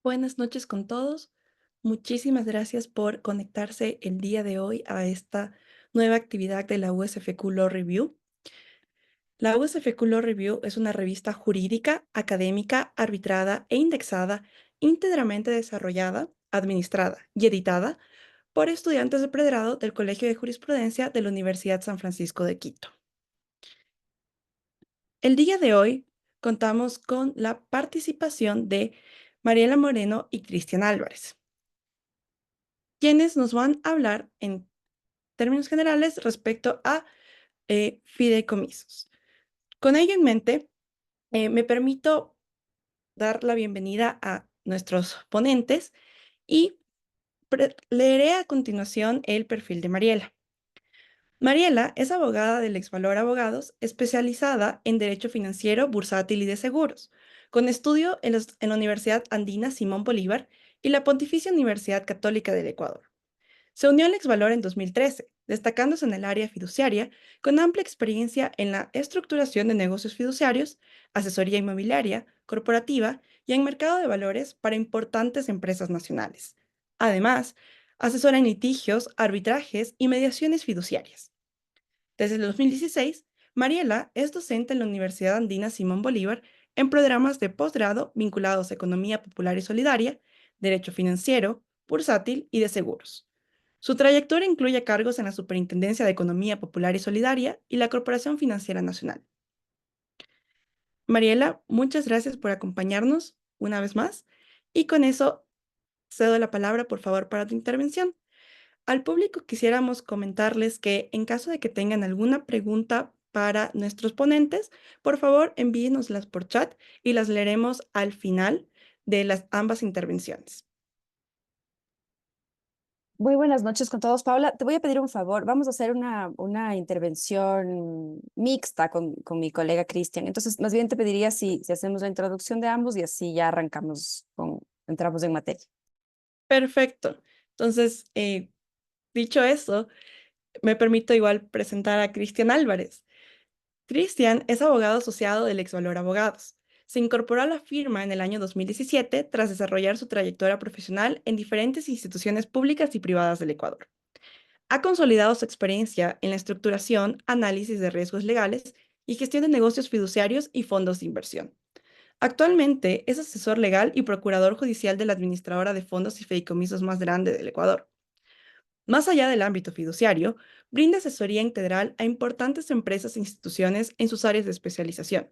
Buenas noches con todos. Muchísimas gracias por conectarse el día de hoy a esta nueva actividad de la USFQ Law Review. La USFQ Law Review es una revista jurídica, académica, arbitrada e indexada, íntegramente desarrollada, administrada y editada por estudiantes de pregrado del Colegio de Jurisprudencia de la Universidad San Francisco de Quito. El día de hoy contamos con la participación de Mariela Moreno y Cristian Álvarez, quienes nos van a hablar en términos generales respecto a fideicomisos. Con ello en mente, me permito dar la bienvenida a nuestros ponentes y leeré a continuación el perfil de Mariela. Mariela es abogada del Exvalor Abogados, especializada en Derecho Financiero, Bursátil y de Seguros, con estudio en la Universidad Andina Simón Bolívar y la Pontificia Universidad Católica del Ecuador. Se unió al Exvalor en 2013, destacándose en el área fiduciaria, con amplia experiencia en la estructuración de negocios fiduciarios, asesoría inmobiliaria, corporativa y en mercado de valores para importantes empresas nacionales. Además, asesora en litigios, arbitrajes y mediaciones fiduciarias. Desde el 2016, Mariela es docente en la Universidad Andina Simón Bolívar en programas de posgrado vinculados a economía popular y solidaria, derecho financiero, bursátil y de seguros. Su trayectoria incluye cargos en la Superintendencia de Economía Popular y Solidaria y la Corporación Financiera Nacional. Mariela, muchas gracias por acompañarnos una vez más y con eso cedo la palabra, por favor, para tu intervención. Al público quisiéramos comentarles que en caso de que tengan alguna pregunta para nuestros ponentes, por favor envíenoslas por chat y las leeremos al final de las ambas intervenciones. Muy buenas noches con todos. Paula, te voy a pedir un favor. Vamos a hacer una intervención mixta con mi colega Cristian. Entonces, más bien te pediría si hacemos la introducción de ambos y así ya entramos en materia. Perfecto. Entonces, dicho eso, me permito igual presentar a Cristian Álvarez. Cristian es abogado asociado del Exvalor Abogados. Se incorporó a la firma en el año 2017 tras desarrollar su trayectoria profesional en diferentes instituciones públicas y privadas del Ecuador. Ha consolidado su experiencia en la estructuración, análisis de riesgos legales y gestión de negocios fiduciarios y fondos de inversión. Actualmente es asesor legal y procurador judicial de la administradora de fondos y fideicomisos más grande del Ecuador. Más allá del ámbito fiduciario, brinda asesoría integral a importantes empresas e instituciones en sus áreas de especialización,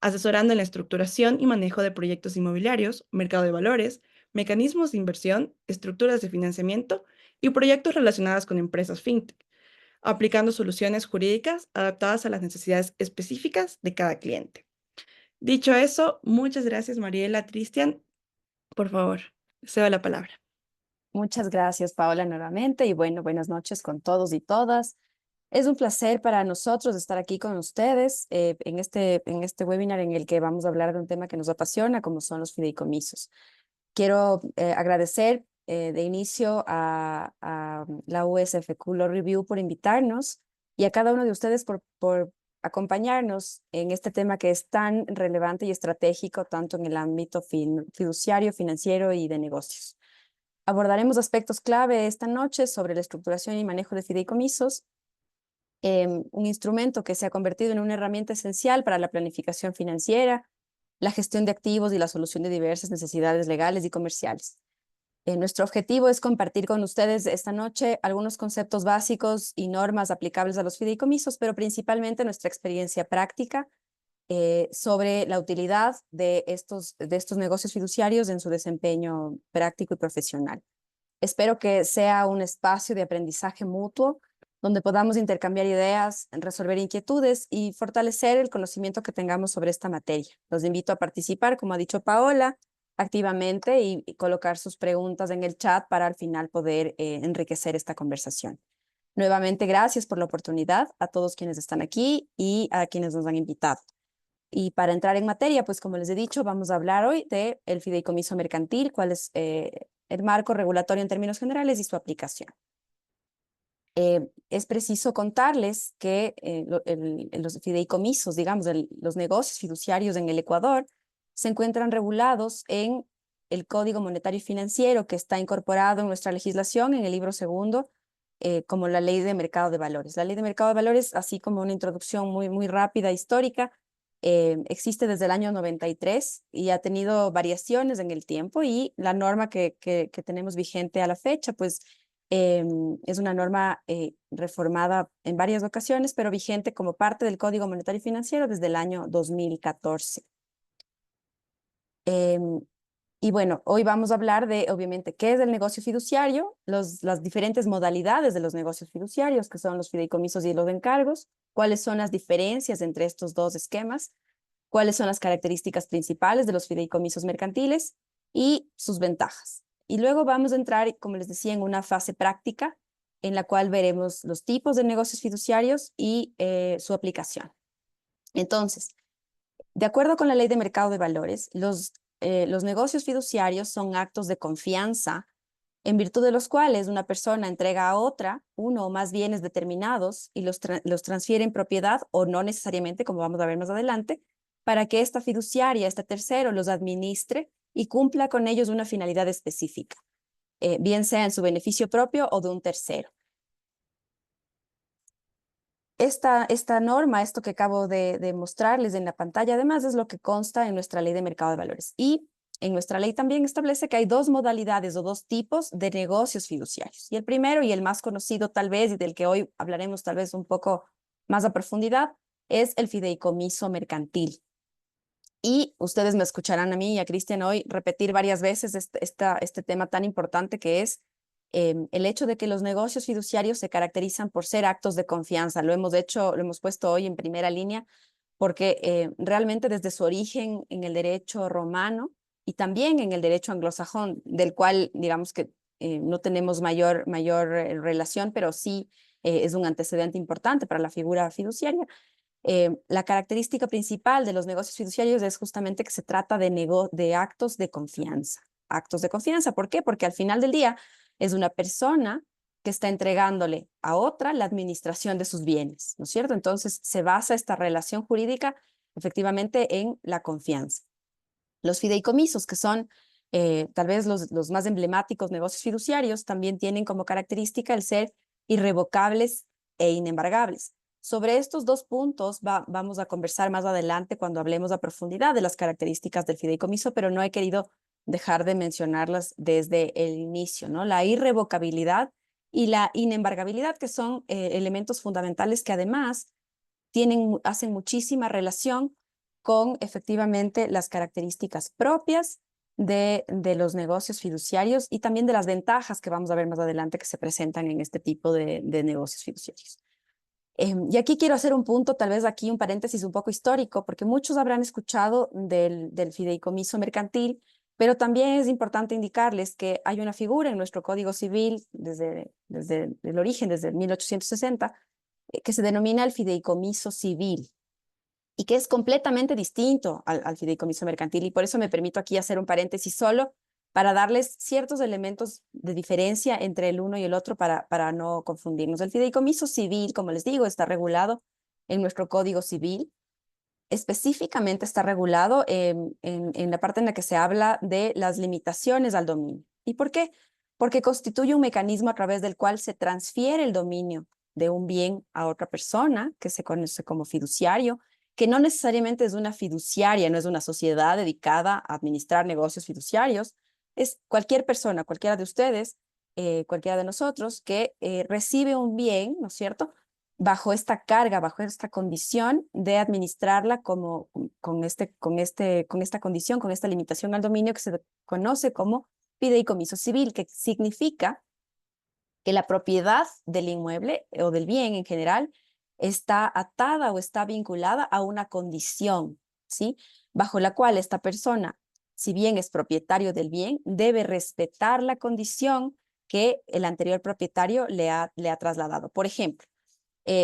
asesorando en la estructuración y manejo de proyectos inmobiliarios, mercado de valores, mecanismos de inversión, estructuras de financiamiento y proyectos relacionados con empresas fintech, aplicando soluciones jurídicas adaptadas a las necesidades específicas de cada cliente. Dicho eso, muchas gracias, Mariela. Cristian, por favor, cedo la palabra. Muchas gracias, Paola, nuevamente. Y bueno, buenas noches con todos y todas. Es un placer para nosotros estar aquí con ustedes en este webinar en el que vamos a hablar de un tema que nos apasiona, como son los fideicomisos. Quiero agradecer de inicio a la USFQ Law Review por invitarnos y a cada uno de ustedes por acompañarnos en este tema que es tan relevante y estratégico tanto en el ámbito fiduciario, financiero y de negocios. Abordaremos aspectos clave esta noche sobre la estructuración y manejo de fideicomisos, un instrumento que se ha convertido en una herramienta esencial para la planificación financiera, la gestión de activos y la solución de diversas necesidades legales y comerciales. Nuestro objetivo es compartir con ustedes esta noche algunos conceptos básicos y normas aplicables a los fideicomisos, pero principalmente nuestra experiencia práctica sobre la utilidad de estos negocios fiduciarios en su desempeño práctico y profesional. Espero que sea un espacio de aprendizaje mutuo donde podamos intercambiar ideas, resolver inquietudes y fortalecer el conocimiento que tengamos sobre esta materia. Los invito a participar, como ha dicho Paola, activamente y colocar sus preguntas en el chat para al final poder enriquecer esta conversación. Nuevamente, gracias por la oportunidad a todos quienes están aquí y a quienes nos han invitado. Y para entrar en materia, pues como les he dicho, vamos a hablar hoy del fideicomiso mercantil, cuál es el marco regulatorio en términos generales y su aplicación. Es preciso contarles que los fideicomisos, digamos, los negocios fiduciarios en el Ecuador se encuentran regulados en el Código Monetario y Financiero, que está incorporado en nuestra legislación en el libro segundo, como la Ley de Mercado de Valores. La Ley de Mercado de Valores, así como una introducción muy rápida histórica, existe desde el año 93 y ha tenido variaciones en el tiempo, y la norma que tenemos vigente a la fecha, pues es una norma reformada en varias ocasiones, pero vigente como parte del Código Monetario y Financiero desde el año 2014. Em, y bueno, hoy vamos a hablar de, obviamente, qué es el negocio fiduciario, las diferentes modalidades de los negocios fiduciarios, que son los fideicomisos y los encargos, cuáles son las diferencias entre estos dos esquemas, cuáles son las características principales de los fideicomisos mercantiles y sus ventajas. Y luego vamos a entrar, como les decía, en una fase práctica en la cual veremos los tipos de negocios fiduciarios y su aplicación. Entonces, de acuerdo con la Ley de Mercado de Valores, los negocios fiduciarios son actos de confianza en virtud de los cuales una persona entrega a otra uno o más bienes determinados y los transfiere en propiedad, o no necesariamente, como vamos a ver más adelante, para que esta fiduciaria, este tercero, los administre y cumpla con ellos una finalidad específica, bien sea en su beneficio propio o de un tercero. Esta norma, esto que acabo de mostrarles en la pantalla, además es lo que consta en nuestra Ley de Mercado de Valores. Y en nuestra ley también establece que hay dos modalidades o dos tipos de negocios fiduciarios. Y el primero, y el más conocido tal vez, y del que hoy hablaremos tal vez un poco más a profundidad, es el fideicomiso mercantil. Y ustedes me escucharán a mí y a Cristian hoy repetir varias veces este tema tan importante, que es el hecho de que los negocios fiduciarios se caracterizan por ser actos de confianza. Lo hemos puesto hoy en primera línea, porque realmente desde su origen en el derecho romano y también en el derecho anglosajón, del cual digamos que no tenemos mayor relación, pero sí es un antecedente importante para la figura fiduciaria. La característica principal de los negocios fiduciarios es justamente que se trata de actos de confianza. Actos de confianza, ¿por qué? Porque al final del día es una persona que está entregándole a otra la administración de sus bienes, ¿no es cierto? Entonces se basa esta relación jurídica efectivamente en la confianza. Los fideicomisos, que son tal vez los más emblemáticos negocios fiduciarios, también tienen como característica el ser irrevocables e inembargables. Sobre estos dos puntos vamos a conversar más adelante cuando hablemos a profundidad de las características del fideicomiso, pero no he querido dejar de mencionarlas desde el inicio, ¿no? La irrevocabilidad y la inembargabilidad, que son elementos fundamentales que además hacen muchísima relación con efectivamente las características propias de los negocios fiduciarios y también de las ventajas que vamos a ver más adelante que se presentan en este tipo de negocios fiduciarios. Y aquí quiero hacer un punto, tal vez aquí un paréntesis un poco histórico, porque muchos habrán escuchado del fideicomiso mercantil, pero también es importante indicarles que hay una figura en nuestro Código Civil desde el origen, desde 1860, que se denomina el fideicomiso civil y que es completamente distinto al fideicomiso mercantil. Y por eso me permito aquí hacer un paréntesis solo para darles ciertos elementos de diferencia entre el uno y el otro para no confundirnos. El fideicomiso civil, como les digo, está regulado en nuestro Código Civil. Específicamente está regulado en la parte en la que se habla de las limitaciones al dominio. ¿Y por qué? Porque constituye un mecanismo a través del cual se transfiere el dominio de un bien a otra persona, que se conoce como fiduciario, que no necesariamente es una fiduciaria, no es una sociedad dedicada a administrar negocios fiduciarios, es cualquier persona, cualquiera de ustedes, cualquiera de nosotros, que recibe un bien, ¿no es cierto?, bajo esta carga, bajo esta condición de administrarla con esta condición, con esta limitación al dominio que se conoce como fideicomiso civil, que significa que la propiedad del inmueble o del bien en general está atada o está vinculada a una condición, ¿sí? Bajo la cual esta persona, si bien es propietario del bien, debe respetar la condición que el anterior propietario le ha trasladado. Por ejemplo,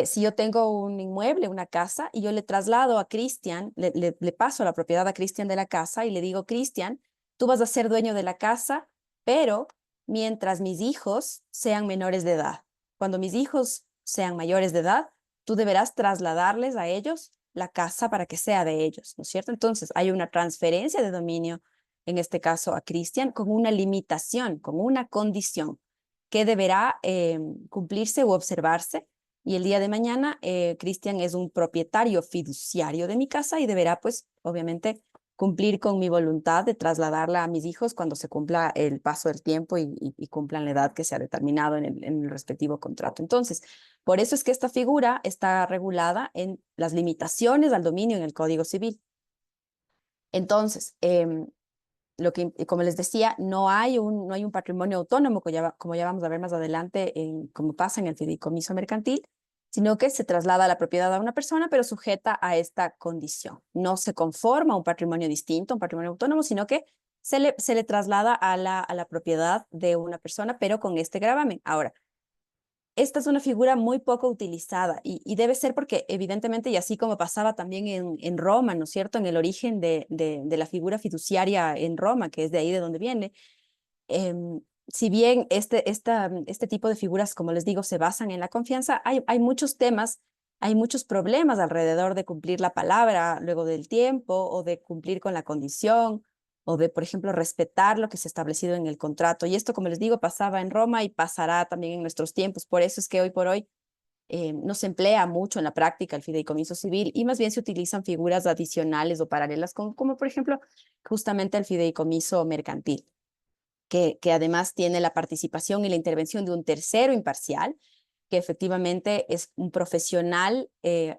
si yo tengo un inmueble, una casa, y yo le traslado a Cristian, le paso la propiedad a Cristian de la casa y le digo, Cristian, tú vas a ser dueño de la casa, pero mientras mis hijos sean menores de edad. Cuando mis hijos sean mayores de edad, tú deberás trasladarles a ellos la casa para que sea de ellos, ¿no es cierto? Entonces, hay una transferencia de dominio en este caso a Cristian, con una limitación, con una condición que deberá cumplirse u observarse. Y el día de mañana, Cristian es un propietario fiduciario de mi casa y deberá, pues, obviamente, cumplir con mi voluntad de trasladarla a mis hijos cuando se cumpla el paso del tiempo y cumplan la edad que se ha determinado en el respectivo contrato. Entonces, por eso es que esta figura está regulada en las limitaciones al dominio en el Código Civil. Entonces, como les decía, no hay un patrimonio autónomo, como ya vamos a ver más adelante, como pasa en el fideicomiso mercantil, sino que se traslada la propiedad a una persona, pero sujeta a esta condición. No se conforma a un patrimonio distinto, un patrimonio autónomo, sino que se le traslada a la propiedad de una persona, pero con este gravamen. Ahora, esta es una figura muy poco utilizada y debe ser porque evidentemente, y así como pasaba también en Roma, ¿no es cierto? En el origen de la figura fiduciaria en Roma, que es de ahí de donde viene, si bien este tipo de figuras, como les digo, se basan en la confianza, hay muchos temas, hay muchos problemas alrededor de cumplir la palabra luego del tiempo o de cumplir con la condición o de, por ejemplo, respetar lo que se ha establecido en el contrato. Y esto, como les digo, pasaba en Roma y pasará también en nuestros tiempos. Por eso es que hoy por hoy no se emplea mucho en la práctica el fideicomiso civil y más bien se utilizan figuras adicionales o paralelas, como por ejemplo justamente el fideicomiso mercantil que además tiene la participación y la intervención de un tercero imparcial, que efectivamente es un profesional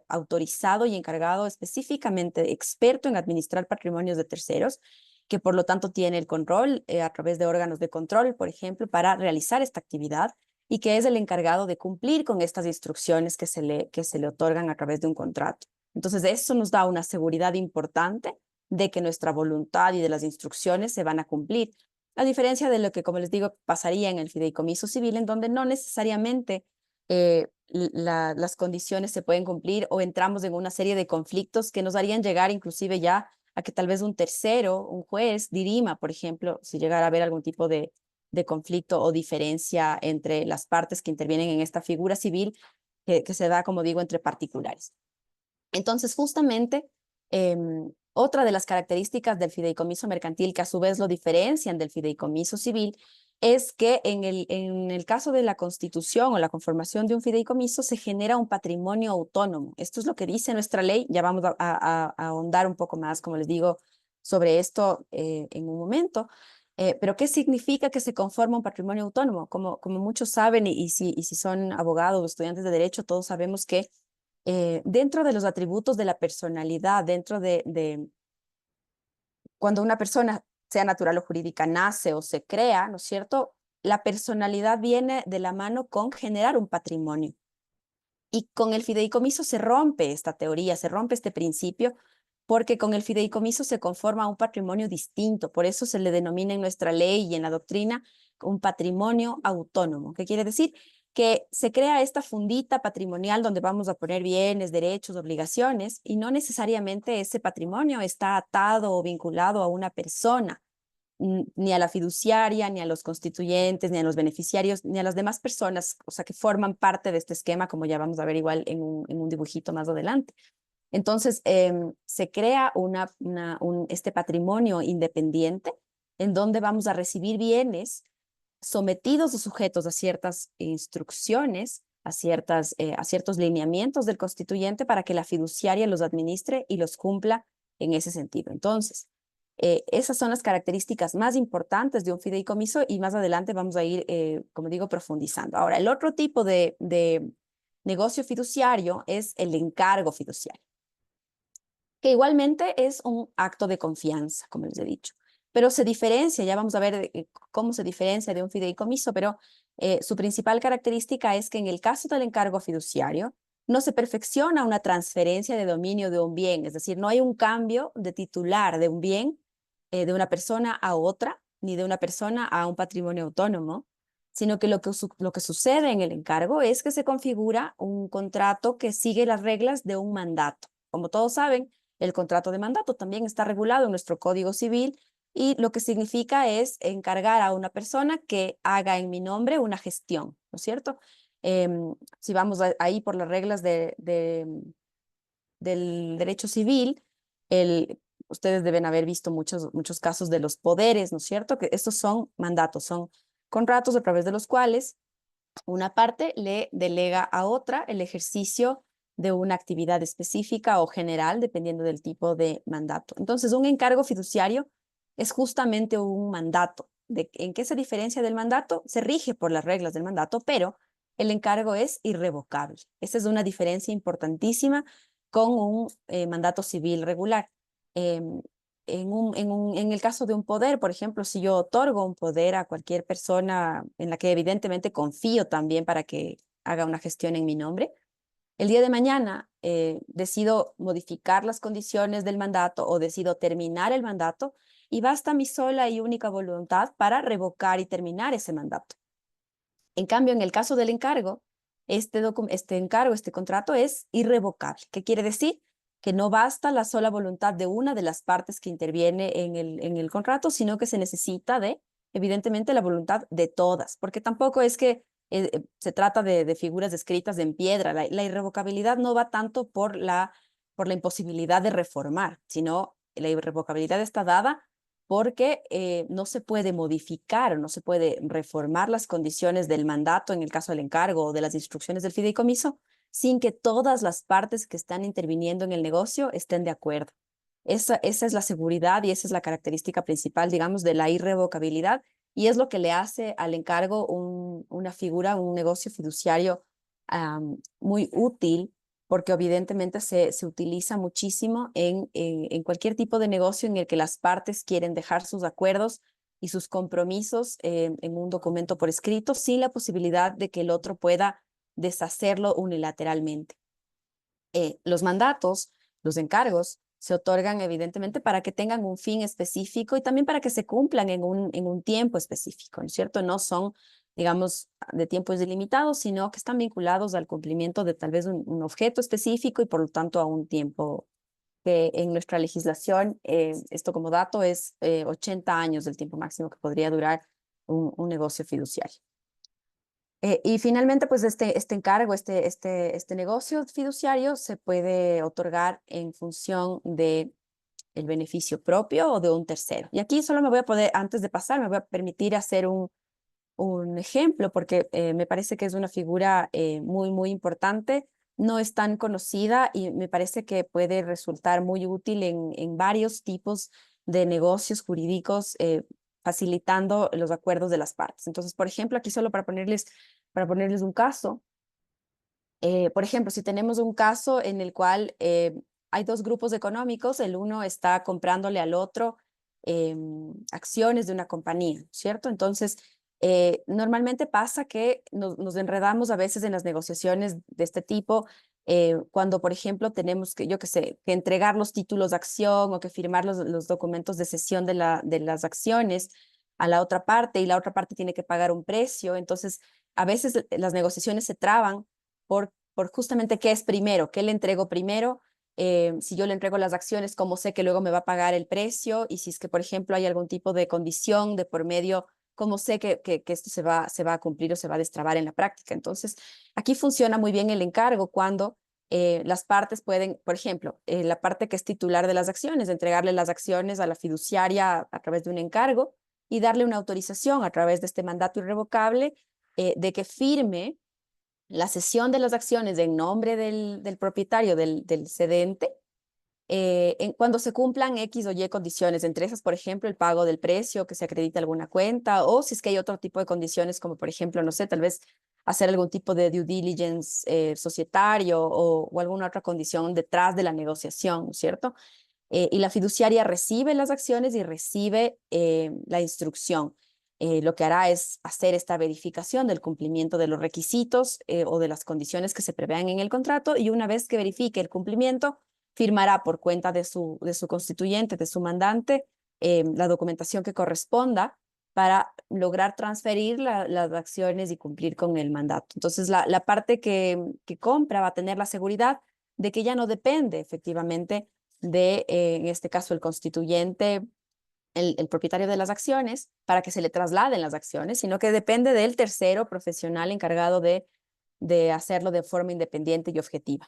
autorizado y encargado específicamente, experto en administrar patrimonios de terceros, que por lo tanto tiene el control a través de órganos de control, por ejemplo, para realizar esta actividad y que es el encargado de cumplir con estas instrucciones que se le otorgan a través de un contrato. Entonces, eso nos da una seguridad importante de que nuestra voluntad y de las instrucciones se van a cumplir, a diferencia de lo que, como les digo, pasaría en el fideicomiso civil, en donde no necesariamente las condiciones se pueden cumplir o entramos en una serie de conflictos que nos harían llegar inclusive ya a que tal vez un tercero, un juez, dirima, por ejemplo, si llegara a haber algún tipo de conflicto o diferencia entre las partes que intervienen en esta figura civil que se da, como digo, entre particulares. Entonces, justamente, otra de las características del fideicomiso mercantil que a su vez lo diferencian del fideicomiso civil es que en el caso de la constitución o la conformación de un fideicomiso se genera un patrimonio autónomo. Esto es lo que dice nuestra ley. Ya vamos a ahondar un poco más, como les digo, sobre esto en un momento. Pero ¿qué significa que se conforma un patrimonio autónomo? Como muchos saben, y si son abogados o estudiantes de derecho, todos sabemos que dentro de los atributos de la personalidad, dentro de cuando una persona, sea natural o jurídica, nace o se crea, ¿no es cierto? La personalidad viene de la mano con generar un patrimonio. Y con el fideicomiso se rompe esta teoría, se rompe este principio, porque con el fideicomiso se conforma un patrimonio distinto. Por eso se le denomina en nuestra ley y en la doctrina un patrimonio autónomo. ¿Qué quiere decir? Que se crea esta fundita patrimonial donde vamos a poner bienes, derechos, obligaciones, y no necesariamente ese patrimonio está atado o vinculado a una persona, ni a la fiduciaria, ni a los constituyentes, ni a los beneficiarios, ni a las demás personas, o sea, que forman parte de este esquema, como ya vamos a ver igual en un dibujito más adelante. Entonces, se crea este patrimonio independiente en donde vamos a recibir bienes sometidos o sujetos a ciertas instrucciones, a ciertos lineamientos del constituyente para que la fiduciaria los administre y los cumpla en ese sentido. Entonces, esas son las características más importantes de un fideicomiso y más adelante vamos a ir, como digo, profundizando. Ahora, el otro tipo de negocio fiduciario es el encargo fiduciario, que igualmente es un acto de confianza, como les he dicho, pero se diferencia, ya vamos a ver cómo se diferencia de un fideicomiso, pero su principal característica es que en el caso del encargo fiduciario no se perfecciona una transferencia de dominio de un bien, es decir, no hay un cambio de titular de un bien de una persona a otra, ni de una persona a un patrimonio autónomo, sino que lo que sucede en el encargo es que se configura un contrato que sigue las reglas de un mandato. Como todos saben, el contrato de mandato también está regulado en nuestro Código Civil y lo que significa es encargar a una persona que haga en mi nombre una gestión, ¿no es cierto? Si vamos ahí por las reglas del derecho civil, el, ustedes deben haber visto muchos casos de los poderes, ¿no es cierto? Que estos son mandatos, son contratos a través de los cuales una parte le delega a otra el ejercicio de una actividad específica o general, dependiendo del tipo de mandato. Entonces, un encargo fiduciario es justamente un mandato. ¿En qué se diferencia del mandato? Se rige por las reglas del mandato, pero el encargo es irrevocable. Esa es una diferencia importantísima con un mandato civil regular. Em, en el caso de un poder, por ejemplo, si yo otorgo un poder a cualquier persona en la que evidentemente confío también para que haga una gestión en mi nombre, el día de mañana decido modificar las condiciones del mandato o decido terminar el mandato y basta mi sola y única voluntad para revocar y terminar ese mandato. En cambio, en el caso del encargo, este contrato es irrevocable. ¿Qué quiere decir? Que no basta la sola voluntad de una de las partes que interviene en el contrato, sino que se necesita evidentemente, la voluntad de todas, porque tampoco es que se trata de figuras escritas en piedra. La irrevocabilidad no va tanto por la imposibilidad de reformar, sino la irrevocabilidad está dada porque no se puede modificar o no se puede reformar las condiciones del mandato, en el caso del encargo o de las instrucciones del fideicomiso, sin que todas las partes que están interviniendo en el negocio estén de acuerdo. Esa es la seguridad y esa es la característica principal, digamos, de la irrevocabilidad y es lo que le hace al encargo una figura, un negocio fiduciario muy útil porque evidentemente se utiliza muchísimo en cualquier tipo de negocio en el que las partes quieren dejar sus acuerdos y sus compromisos en un documento por escrito sin la posibilidad de que el otro pueda deshacerlo unilateralmente. Los mandatos, los encargos, se otorgan evidentemente para que tengan un fin específico y también para que se cumplan en un tiempo específico, ¿no es cierto? No son, digamos, de tiempos ilimitados, sino que están vinculados al cumplimiento de tal vez un objeto específico y por lo tanto a un tiempo que en nuestra legislación, esto como dato es 80 años del tiempo máximo que podría durar un negocio fiduciario. Y finalmente, pues este encargo, este negocio fiduciario se puede otorgar en función de el beneficio propio o de un tercero. Y aquí solo me voy a poder, antes de pasar, me voy a permitir hacer un ejemplo porque me parece que es una figura muy, muy importante. No es tan conocida y me parece que puede resultar muy útil en varios tipos de negocios jurídicos, facilitando los acuerdos de las partes. Entonces, por ejemplo, aquí solo para ponerles un caso, por ejemplo, si tenemos un caso en el cual hay dos grupos económicos, el uno está comprándole al otro acciones de una compañía, ¿cierto? Entonces, normalmente pasa que nos enredamos a veces en las negociaciones de este tipo cuando, por ejemplo, tenemos que, yo qué sé, que entregar los títulos de acción o que firmar los documentos de cesión de las acciones a la otra parte y la otra parte tiene que pagar un precio. Entonces, a veces las negociaciones se traban por justamente qué es primero, qué le entrego primero. Si yo le entrego las acciones, cómo sé que luego me va a pagar el precio y si es que, por ejemplo, hay algún tipo de condición de por medio, cómo sé que esto se va a cumplir o se va a destrabar en la práctica. Entonces, aquí funciona muy bien el encargo cuando las partes pueden, por ejemplo, la parte que es titular de las acciones, entregarle las acciones a la fiduciaria a través de un encargo y darle una autorización a través de este mandato irrevocable de que firme la cesión de las acciones en nombre del propietario, del cedente, cuando se cumplan X o Y condiciones, entre esas, por ejemplo, el pago del precio, que se acredite alguna cuenta, o si es que hay otro tipo de condiciones, como por ejemplo, no sé, tal vez hacer algún tipo de due diligence societario o alguna otra condición detrás de la negociación, ¿no es cierto? Y la fiduciaria recibe las acciones y recibe la instrucción. Lo que hará es hacer esta verificación del cumplimiento de los requisitos o de las condiciones que se prevean en el contrato y una vez que verifique el cumplimiento, firmará por cuenta de su constituyente, de su mandante, la documentación que corresponda para lograr transferir las acciones y cumplir con el mandato. Entonces, la parte que compra va a tener la seguridad de que ya no depende efectivamente en este caso, el constituyente, el propietario de las acciones, para que se le trasladen las acciones, sino que depende del tercero profesional encargado de hacerlo de forma independiente y objetiva.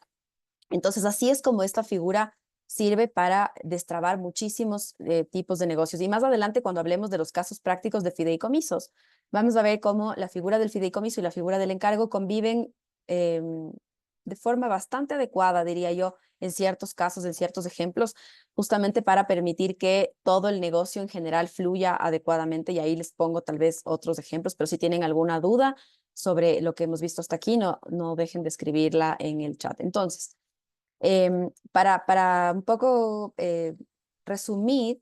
Entonces, así es como esta figura sirve para destrabar muchísimos tipos de negocios. Y más adelante, cuando hablemos de los casos prácticos de fideicomisos, vamos a ver cómo la figura del fideicomiso y la figura del encargo conviven de forma bastante adecuada, diría yo, en ciertos casos, en ciertos ejemplos, justamente para permitir que todo el negocio en general fluya adecuadamente. Y ahí les pongo tal vez otros ejemplos, pero si tienen alguna duda sobre lo que hemos visto hasta aquí, no dejen de escribirla en el chat. Entonces, para un poco resumir,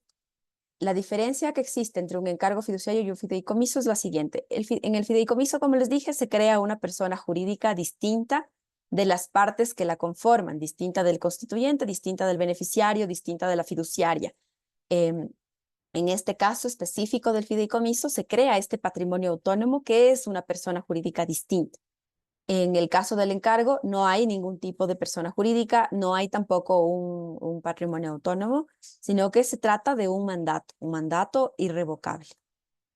la diferencia que existe entre un encargo fiduciario y un fideicomiso es la siguiente. En el fideicomiso, como les dije, se crea una persona jurídica distinta de las partes que la conforman, distinta del constituyente, distinta del beneficiario, distinta de la fiduciaria. Em, en este caso específico del fideicomiso, se crea este patrimonio autónomo que es una persona jurídica distinta. En el caso del encargo, no hay ningún tipo de persona jurídica, no hay tampoco un patrimonio autónomo, sino que se trata de un mandato irrevocable.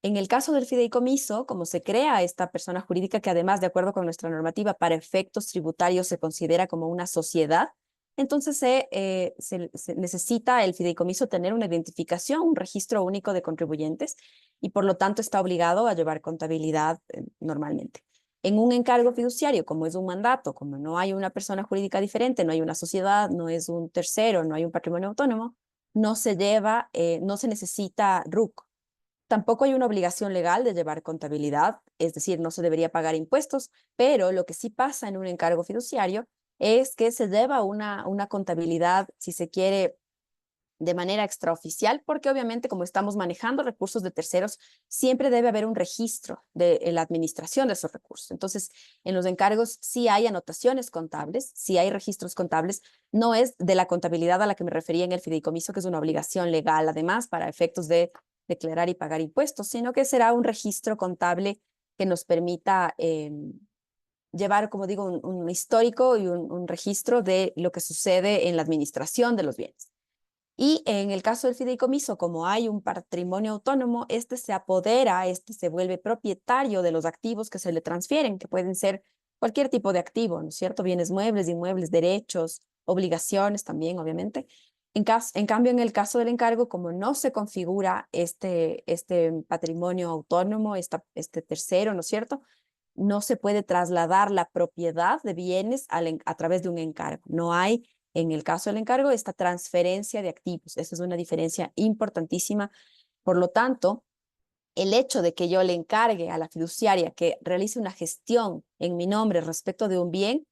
En el caso del fideicomiso, como se crea esta persona jurídica que además, de acuerdo con nuestra normativa, para efectos tributarios se considera como una sociedad, entonces se necesita el fideicomiso tener una identificación, un registro único de contribuyentes y por lo tanto está obligado a llevar contabilidad normalmente. En un encargo fiduciario, como es un mandato, como no hay una persona jurídica diferente, no hay una sociedad, no es un tercero, no hay un patrimonio autónomo, no se lleva, no se necesita RUC. Tampoco hay una obligación legal de llevar contabilidad, es decir, no se debería pagar impuestos, pero lo que sí pasa en un encargo fiduciario es que se lleva una contabilidad, si se quiere, de manera extraoficial, porque obviamente como estamos manejando recursos de terceros, siempre debe haber un registro de la administración de esos recursos. Entonces, en los encargos sí hay anotaciones contables, sí hay registros contables, no es de la contabilidad a la que me refería en el fideicomiso, que es una obligación legal, además, para efectos de declarar y pagar impuestos, sino que será un registro contable que nos permita llevar, como digo, un histórico y un registro de lo que sucede en la administración de los bienes. Y en el caso del fideicomiso, como hay un patrimonio autónomo, este se apodera, este se vuelve propietario de los activos que se le transfieren, que pueden ser cualquier tipo de activo, ¿no es cierto? Bienes muebles, inmuebles, derechos, obligaciones también, obviamente. En cambio, en el caso del encargo, como no se configura este patrimonio autónomo, este tercero, ¿no es cierto? No se puede trasladar la propiedad de bienes a través de un encargo. No hay, en el caso del encargo, esta transferencia de activos. Esa es una diferencia importantísima. Por lo tanto, el hecho de que yo le encargue a la fiduciaria que realice una gestión en mi nombre respecto de un bien,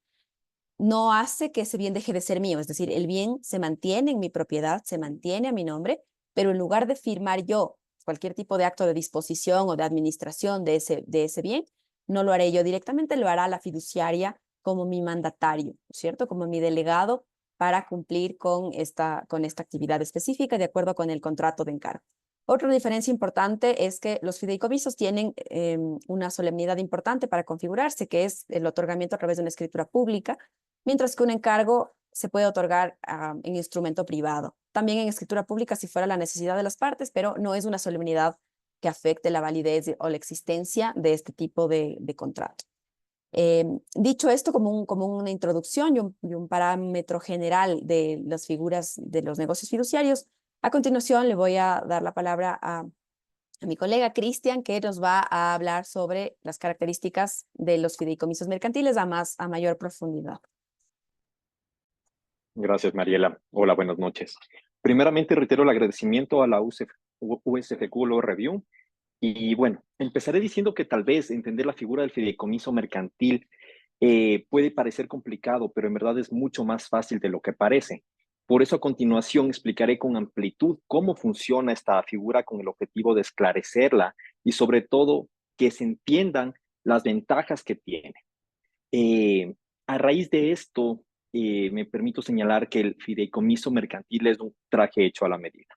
no hace que ese bien deje de ser mío. Es decir, el bien se mantiene en mi propiedad, se mantiene a mi nombre, pero en lugar de firmar yo cualquier tipo de acto de disposición o de administración de ese bien, no lo haré yo directamente, lo hará la fiduciaria como mi mandatario, ¿cierto? Como mi delegado para cumplir con esta actividad específica de acuerdo con el contrato de encargo. Otra diferencia importante es que los fideicomisos tienen una solemnidad importante para configurarse, que es el otorgamiento a través de una escritura pública, mientras que un encargo se puede otorgar en instrumento privado. También en escritura pública si fuera la necesidad de las partes, pero no es una solemnidad que afecte la validez o la existencia de este tipo de contrato. Dicho esto como una introducción y un parámetro general de las figuras de los negocios fiduciarios, a continuación le voy a dar la palabra a mi colega Cristian, que nos va a hablar sobre las características de los fideicomisos mercantiles a mayor profundidad. Gracias, Mariela. Hola, buenas noches. Primeramente, reitero el agradecimiento a la USFQ Law Review. Y bueno, empezaré diciendo que tal vez entender la figura del fideicomiso mercantil puede parecer complicado, pero en verdad es mucho más fácil de lo que parece. Por eso a continuación explicaré con amplitud cómo funciona esta figura con el objetivo de esclarecerla y sobre todo que se entiendan las ventajas que tiene. A raíz de esto, me permito señalar que el fideicomiso mercantil es un traje hecho a la medida.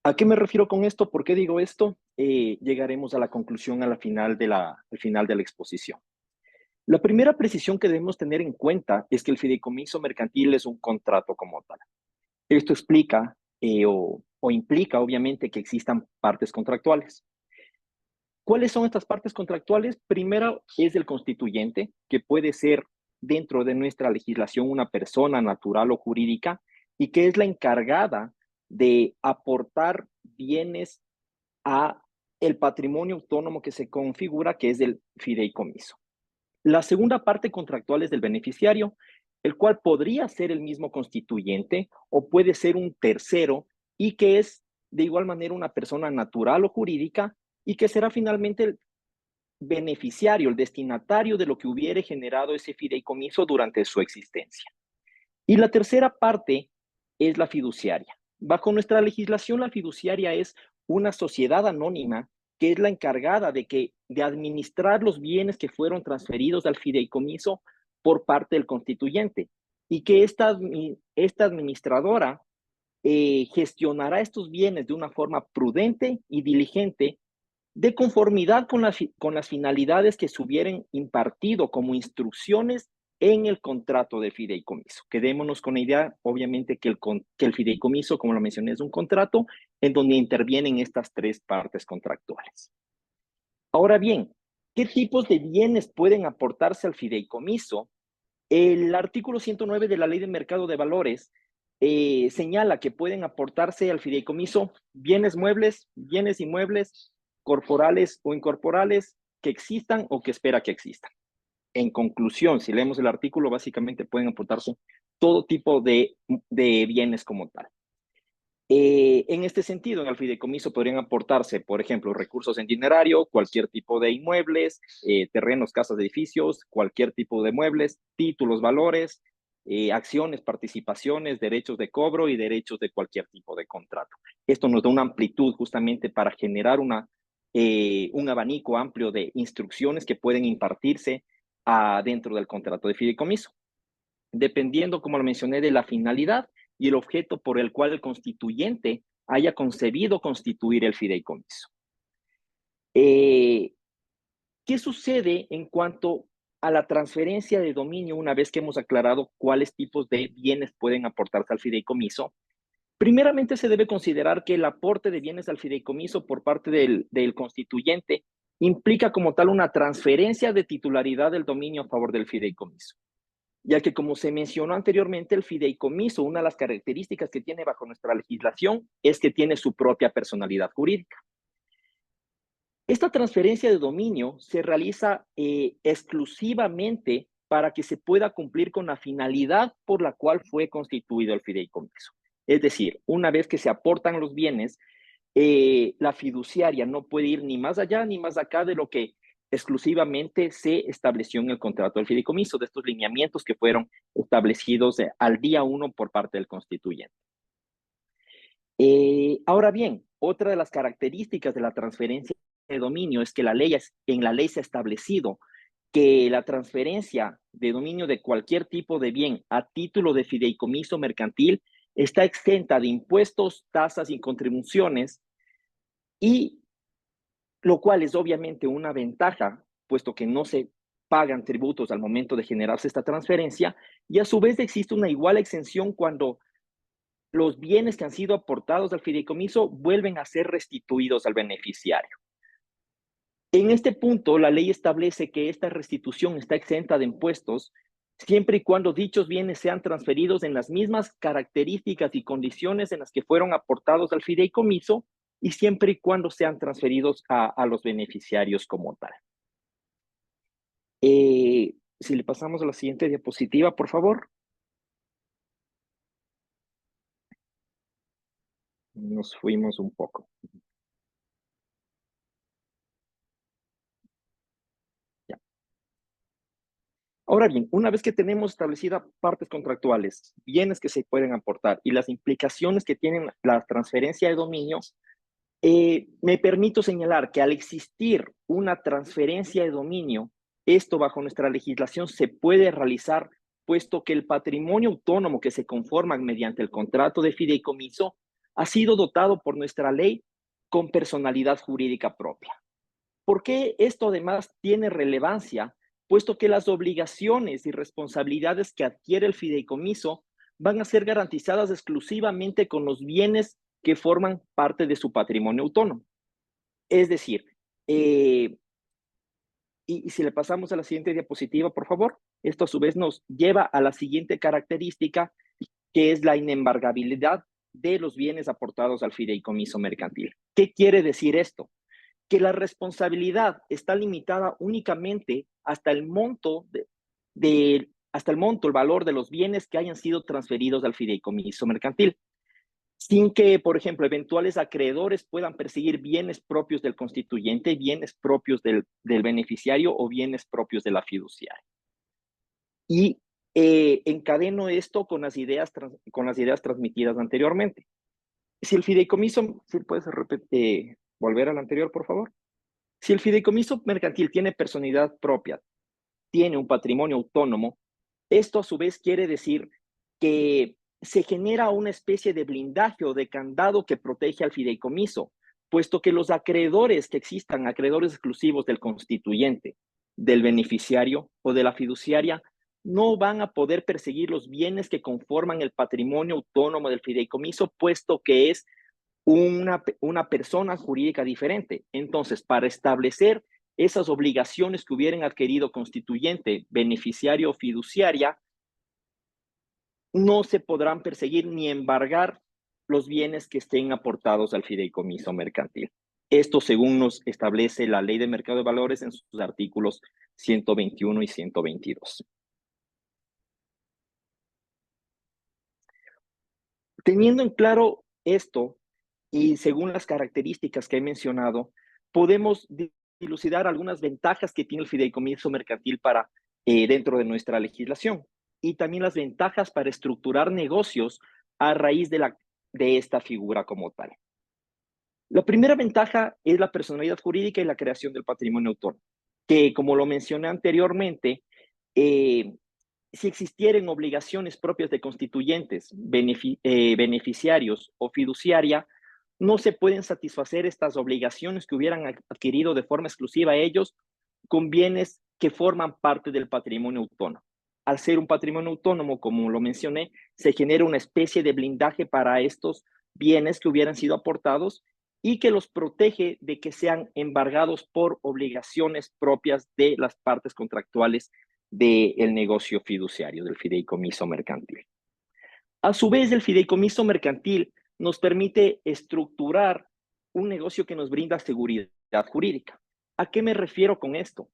¿A qué me refiero con esto? ¿Por qué digo esto? Llegaremos a la conclusión al final de la exposición. La primera precisión que debemos tener en cuenta es que el fideicomiso mercantil es un contrato como tal. Esto explica o implica, obviamente, que existan partes contractuales. ¿Cuáles son estas partes contractuales? Primero es el constituyente, que puede ser dentro de nuestra legislación una persona natural o jurídica y que es la encargada de aportar bienes a el patrimonio autónomo que se configura, que es el fideicomiso. La segunda parte contractual es del beneficiario, el cual podría ser el mismo constituyente o puede ser un tercero y que es de igual manera una persona natural o jurídica y que será finalmente el beneficiario, el destinatario de lo que hubiere generado ese fideicomiso durante su existencia. Y la tercera parte es la fiduciaria. Bajo nuestra legislación, la fiduciaria es una sociedad anónima que es la encargada de administrar los bienes que fueron transferidos al fideicomiso por parte del constituyente y que esta administradora gestionará estos bienes de una forma prudente y diligente de conformidad con las finalidades que se hubieran impartido como instrucciones en el contrato de fideicomiso. Quedémonos con la idea, obviamente, que el fideicomiso, como lo mencioné, es un contrato en donde intervienen estas tres partes contractuales. Ahora bien, ¿qué tipos de bienes pueden aportarse al fideicomiso? El artículo 109 de la Ley de Mercado de Valores señala que pueden aportarse al fideicomiso bienes muebles, bienes inmuebles, corporales o incorporales, que existan o que espera que existan. En conclusión, si leemos el artículo, básicamente pueden aportarse todo tipo de bienes como tal. En este sentido, en el fideicomiso podrían aportarse, por ejemplo, recursos en dinerario, cualquier tipo de inmuebles, terrenos, casas, edificios, cualquier tipo de muebles, títulos, valores, acciones, participaciones, derechos de cobro y derechos de cualquier tipo de contrato. Esto nos da una amplitud justamente para generar un abanico amplio de instrucciones que pueden impartirse dentro del contrato de fideicomiso, dependiendo, como lo mencioné, de la finalidad y el objeto por el cual el constituyente haya concebido constituir el fideicomiso. ¿Qué sucede en cuanto a la transferencia de dominio una vez que hemos aclarado cuáles tipos de bienes pueden aportarse al fideicomiso? Primeramente se debe considerar que el aporte de bienes al fideicomiso por parte del constituyente implica como tal una transferencia de titularidad del dominio a favor del fideicomiso, ya que, como se mencionó anteriormente, el fideicomiso, una de las características que tiene bajo nuestra legislación es que tiene su propia personalidad jurídica. Esta transferencia de dominio se realiza exclusivamente para que se pueda cumplir con la finalidad por la cual fue constituido el fideicomiso. Es decir, una vez que se aportan los bienes, la fiduciaria no puede ir ni más allá ni más acá de lo que exclusivamente se estableció en el contrato del fideicomiso, de estos lineamientos que fueron establecidos al día 1 por parte del constituyente. Ahora bien, otra de las características de la transferencia de dominio es que en la ley se ha establecido que la transferencia de dominio de cualquier tipo de bien a título de fideicomiso mercantil está exenta de impuestos, tasas y contribuciones, y lo cual es obviamente una ventaja, puesto que no se pagan tributos al momento de generarse esta transferencia, y a su vez existe una igual exención cuando los bienes que han sido aportados al fideicomiso vuelven a ser restituidos al beneficiario. En este punto, la ley establece que esta restitución está exenta de impuestos siempre y cuando dichos bienes sean transferidos en las mismas características y condiciones en las que fueron aportados al fideicomiso y siempre y cuando sean transferidos a los beneficiarios como tal. Si le pasamos a la siguiente diapositiva, por favor. Nos fuimos un poco. Ya. Ahora bien, una vez que tenemos establecidas partes contractuales, bienes que se pueden aportar y las implicaciones que tienen la transferencia de dominio, me permito señalar que al existir una transferencia de dominio, esto bajo nuestra legislación se puede realizar, puesto que el patrimonio autónomo que se conforma mediante el contrato de fideicomiso ha sido dotado por nuestra ley con personalidad jurídica propia. ¿Por qué esto además tiene relevancia? Puesto que las obligaciones y responsabilidades que adquiere el fideicomiso van a ser garantizadas exclusivamente con los bienes que forman parte de su patrimonio autónomo. Es decir, y si le pasamos a la siguiente diapositiva, por favor, esto a su vez nos lleva a la siguiente característica que es la inembargabilidad de los bienes aportados al fideicomiso mercantil. ¿Qué quiere decir esto? Que la responsabilidad está limitada únicamente hasta el monto el valor de los bienes que hayan sido transferidos al fideicomiso mercantil, sin que, por ejemplo, eventuales acreedores puedan perseguir bienes propios del constituyente, bienes propios del beneficiario o bienes propios de la fiduciaria. Y encadeno esto con las ideas transmitidas anteriormente. Si el fideicomiso, si puedes volver al anterior, por favor. Si el fideicomiso mercantil tiene personalidad propia, tiene un patrimonio autónomo, esto a su vez quiere decir que se genera una especie de blindaje o de candado que protege al fideicomiso, puesto que los acreedores que existan, acreedores exclusivos del constituyente, del beneficiario o de la fiduciaria, no van a poder perseguir los bienes que conforman el patrimonio autónomo del fideicomiso, puesto que es una persona jurídica diferente. Entonces, para establecer esas obligaciones que hubieran adquirido constituyente, beneficiario o fiduciaria, no se podrán perseguir ni embargar los bienes que estén aportados al fideicomiso mercantil. Esto según nos establece la Ley de Mercado de Valores en sus artículos 121 y 122. Teniendo en claro esto, y según las características que he mencionado, podemos dilucidar algunas ventajas que tiene el fideicomiso mercantil dentro de nuestra legislación y también las ventajas para estructurar negocios a raíz de esta figura como tal. La primera ventaja es la personalidad jurídica y la creación del patrimonio autónomo, que como lo mencioné anteriormente, si existieran obligaciones propias de constituyentes, beneficiarios o fiduciaria, no se pueden satisfacer estas obligaciones que hubieran adquirido de forma exclusiva ellos con bienes que forman parte del patrimonio autónomo. Al ser un patrimonio autónomo, como lo mencioné, se genera una especie de blindaje para estos bienes que hubieran sido aportados y que los protege de que sean embargados por obligaciones propias de las partes contractuales del negocio fiduciario, del fideicomiso mercantil. A su vez, el fideicomiso mercantil nos permite estructurar un negocio que nos brinda seguridad jurídica. ¿A qué me refiero con esto?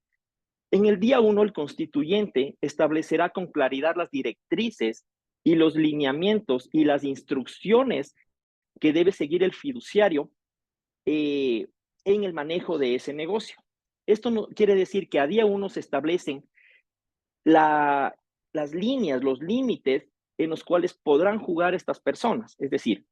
En el día 1, el constituyente establecerá con claridad las directrices y los lineamientos y las instrucciones que debe seguir el fiduciario en el manejo de ese negocio. Esto no quiere decir que a día 1 se establecen las líneas, los límites en los cuales podrán jugar estas personas. Es decir,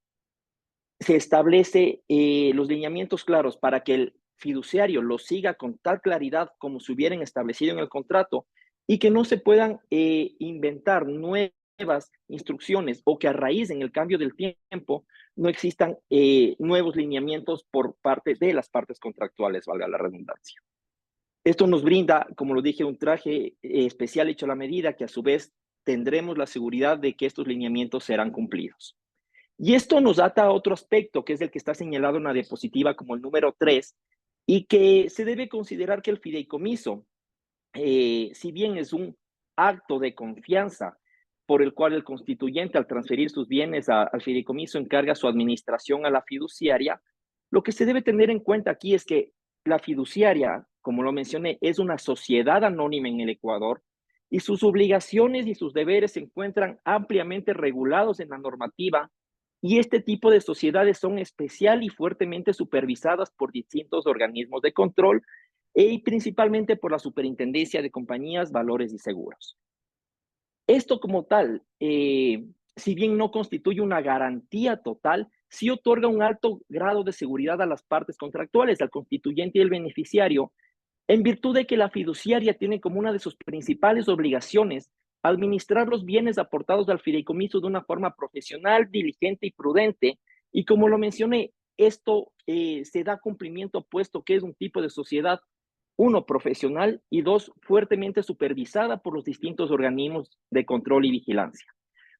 se establece los lineamientos claros para que el fiduciario lo siga con tal claridad como se hubieran establecido en el contrato y que no se puedan inventar nuevas instrucciones o que a raíz en el cambio del tiempo no existan nuevos lineamientos por parte de las partes contractuales, valga la redundancia. Esto nos brinda, como lo dije, un traje especial hecho a la medida que a su vez tendremos la seguridad de que estos lineamientos serán cumplidos. Y esto nos ata a otro aspecto, que es el que está señalado en la diapositiva como el número 3, y que se debe considerar que el fideicomiso, si bien es un acto de confianza por el cual el constituyente al transferir sus bienes al fideicomiso encarga su administración a la fiduciaria, lo que se debe tener en cuenta aquí es que la fiduciaria, como lo mencioné, es una sociedad anónima en el Ecuador y sus obligaciones y sus deberes se encuentran ampliamente regulados en la normativa y este tipo de sociedades son especial y fuertemente supervisadas por distintos organismos de control y principalmente por la Superintendencia de Compañías, Valores y Seguros. Esto como tal, si bien no constituye una garantía total, sí otorga un alto grado de seguridad a las partes contractuales, al constituyente y el beneficiario, en virtud de que la fiduciaria tiene como una de sus principales obligaciones administrar los bienes aportados al fideicomiso de una forma profesional, diligente y prudente. Y como lo mencioné, esto se da cumplimiento puesto que es un tipo de sociedad, uno, profesional y dos, fuertemente supervisada por los distintos organismos de control y vigilancia.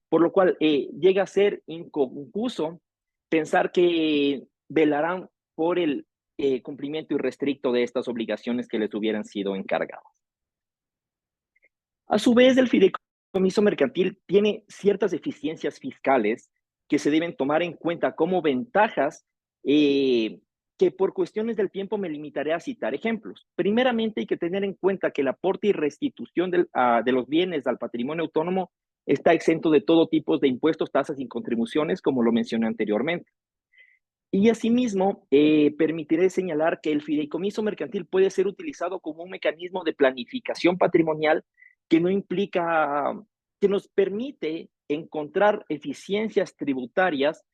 Por lo cual llega a ser inconfuso pensar que velarán por el cumplimiento irrestricto de estas obligaciones que les hubieran sido encargadas. A su vez, el fideicomiso fideicomiso mercantil tiene ciertas eficiencias fiscales que se deben tomar en cuenta como ventajas que por cuestiones del tiempo me limitaré a citar ejemplos. Primeramente, hay que tener en cuenta que el aporte y restitución de los bienes al patrimonio autónomo está exento de todo tipo de impuestos, tasas y contribuciones, como lo mencioné anteriormente. Y asimismo, permitiré señalar que el fideicomiso mercantil puede ser utilizado como un mecanismo de planificación patrimonial que no implica, que nos permite encontrar eficiencias tributarias.